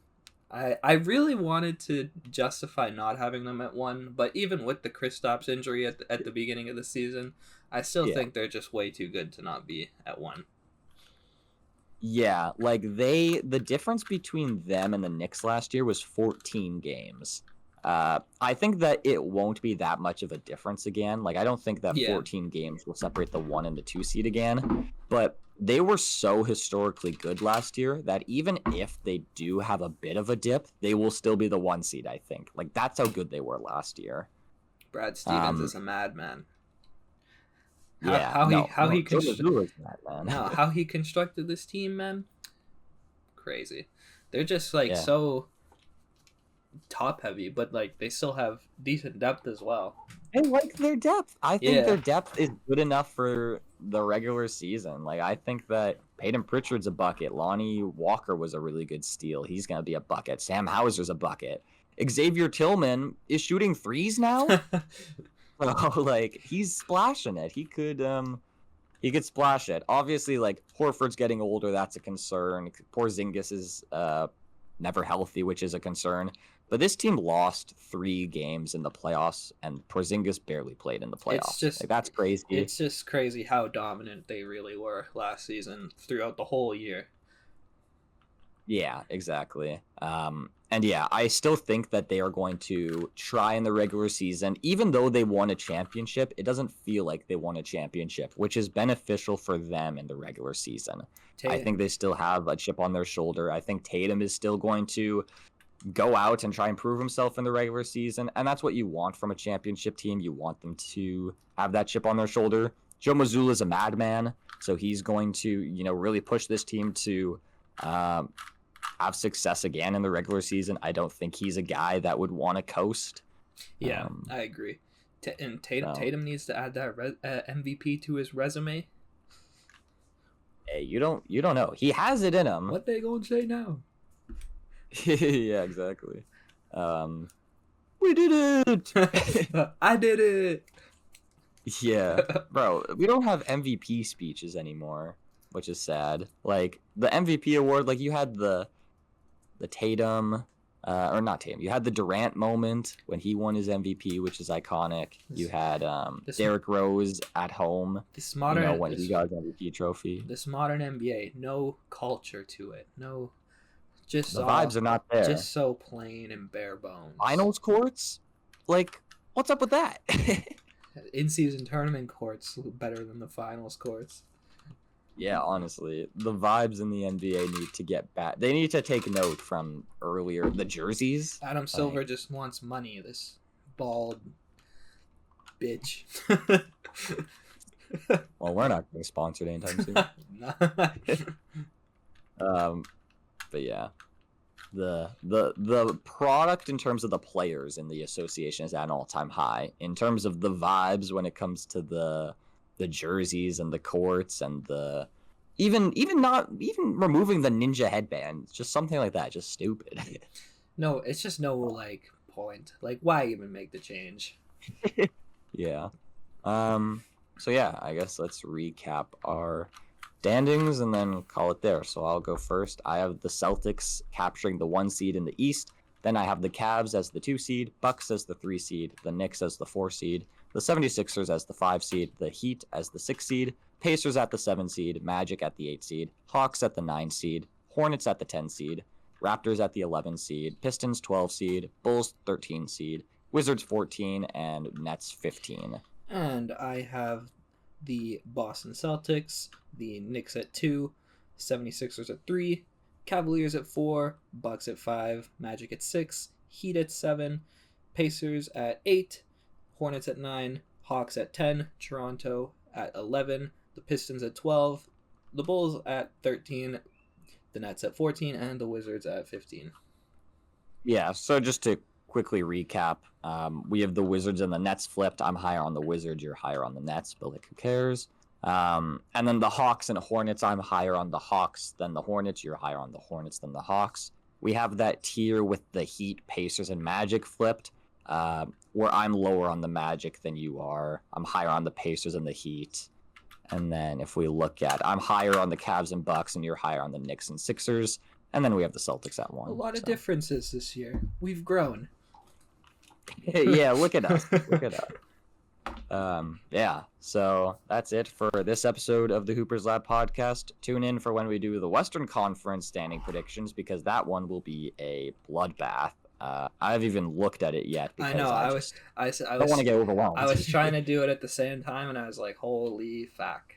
Speaker 2: I really wanted to justify not having them at 1, but even with the Kristaps injury at the beginning of the season, I still think they're just way too good to not be at 1.
Speaker 1: Yeah, like the difference between them and the Knicks last year was 14 games. I think that it won't be that much of a difference again. Like, I don't think that 14 games will separate the 1 and the 2 seed again. But they were so historically good last year that even if they do have a bit of a dip, they will still be the 1 seed, I think. Like, that's how good they were last year.
Speaker 2: Brad Stevens is a madman.
Speaker 1: How he
Speaker 2: constructed this team, man. Crazy. They're just like so top heavy, but like they still have decent depth as well.
Speaker 1: I like their depth. I think their depth is good enough for the regular season. Like, I think that Peyton Pritchard's a bucket. Lonnie Walker was a really good steal. He's gonna be a bucket. Sam Hauser's a bucket. Xavier Tillman is shooting threes now. So, like, he's splashing it. He could splash it. Obviously, like, Horford's getting older. That's a concern. Porzingis is never healthy, which is a concern. But this team lost 3 games in the playoffs, and Porzingis barely played in the playoffs. That's crazy.
Speaker 2: It's just crazy how dominant they really were last season throughout the whole year.
Speaker 1: Yeah, exactly. And yeah, I still think that they are going to try in the regular season. Even though they won a championship, it doesn't feel like they won a championship, which is beneficial for them in the regular season. I think they still have a chip on their shoulder. I think Tatum is still going to go out and try and prove himself in the regular season, and that's what you want from a championship team. You want them to have that chip on their shoulder. Joe Mazzulla is a madman, so he's going to, really push this team to have success again in the regular season. I don't think he's a guy that would want to coast.
Speaker 2: Yeah, I agree. And Tatum needs to add that MVP to his resume.
Speaker 1: Hey, you don't know. He has it in him.
Speaker 2: What they gonna say now?
Speaker 1: Yeah, exactly. We did it.
Speaker 2: I did it.
Speaker 1: Yeah, bro. We don't have MVP speeches anymore, which is sad. Like, the MVP award, like, you had the Tatum, or not Tatum. You had the Durant moment when he won his MVP, which is iconic. You had Derrick Rose at home.
Speaker 2: This modern,
Speaker 1: when he got his MVP trophy.
Speaker 2: This modern NBA, no culture to it. No, just
Speaker 1: the vibes are not there.
Speaker 2: Just so plain and bare bones.
Speaker 1: Finals courts, like, what's up with that?
Speaker 2: in-season tournament courts better than the finals courts.
Speaker 1: Yeah, honestly, the vibes in the NBA need to get back. They need to take note from earlier the jerseys.
Speaker 2: Adam Silver just wants money. This bald bitch.
Speaker 1: Well, we're not getting sponsored anytime soon. But yeah, the product in terms of the players in the association is at an all-time high. In terms of the vibes when it comes to the jerseys and the courts and the even removing the ninja headband, just something like that, just stupid.
Speaker 2: No, it's just no like point. Like, why even make the change?
Speaker 1: Yeah. So yeah, I guess let's recap our standings and then call it there. So I'll go first. I have the Celtics capturing the 1 seed in the East. Then I have the Cavs as the 2 seed, Bucks as the 3 seed, the Knicks as the 4 seed, the 76ers as the 5 seed, the Heat as the 6 seed, Pacers at the 7 seed, Magic at the 8 seed, Hawks at the 9 seed, Hornets at the 10 seed, Raptors at the 11 seed, Pistons 12 seed, Bulls 13 seed, Wizards 14, and Nets 15.
Speaker 2: And I have the Boston Celtics, the Knicks at 2, 76ers at 3, Cavaliers at 4, Bucks at 5, Magic at 6, Heat at 7, Pacers at 8, Hornets at 9, Hawks at 10, Toronto at 11, the Pistons at 12, the Bulls at 13, the Nets at 14, and the Wizards at 15.
Speaker 1: Yeah, so just to quickly recap, we have the Wizards and the Nets flipped. I'm higher on the Wizards, you're higher on the Nets, but like, who cares? And then the Hawks and Hornets, I'm higher on the Hawks than the Hornets, you're higher on the Hornets than the Hawks. We have that tier with the Heat, Pacers, and Magic flipped, where I'm lower on the Magic than you are. I'm higher on the Pacers and the Heat. And then if we look at, I'm higher on the Cavs and Bucks, and you're higher on the Knicks and Sixers. And then we have the Celtics at 1.
Speaker 2: A lot of differences this year. We've grown.
Speaker 1: Yeah, look at us. Look at us. Yeah, so that's it for this episode of the Hoopers Lab podcast. Tune in for when we do the Western Conference standing predictions, because that one will be a bloodbath. I haven't even looked at it yet. Because
Speaker 2: I know. I
Speaker 1: don't want to get overwhelmed.
Speaker 2: I was trying to do it at the same time, and I was like, "Holy fuck!"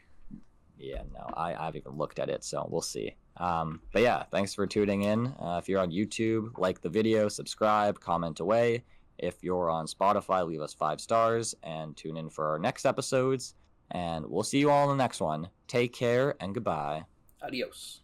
Speaker 1: Yeah, no, I haven't even looked at it, so we'll see. But yeah, thanks for tuning in. If you're on YouTube, like the video, subscribe, comment away. If you're on Spotify, leave us 5 stars and tune in for our next episodes. And we'll see you all in the next one. Take care and goodbye.
Speaker 2: Adios.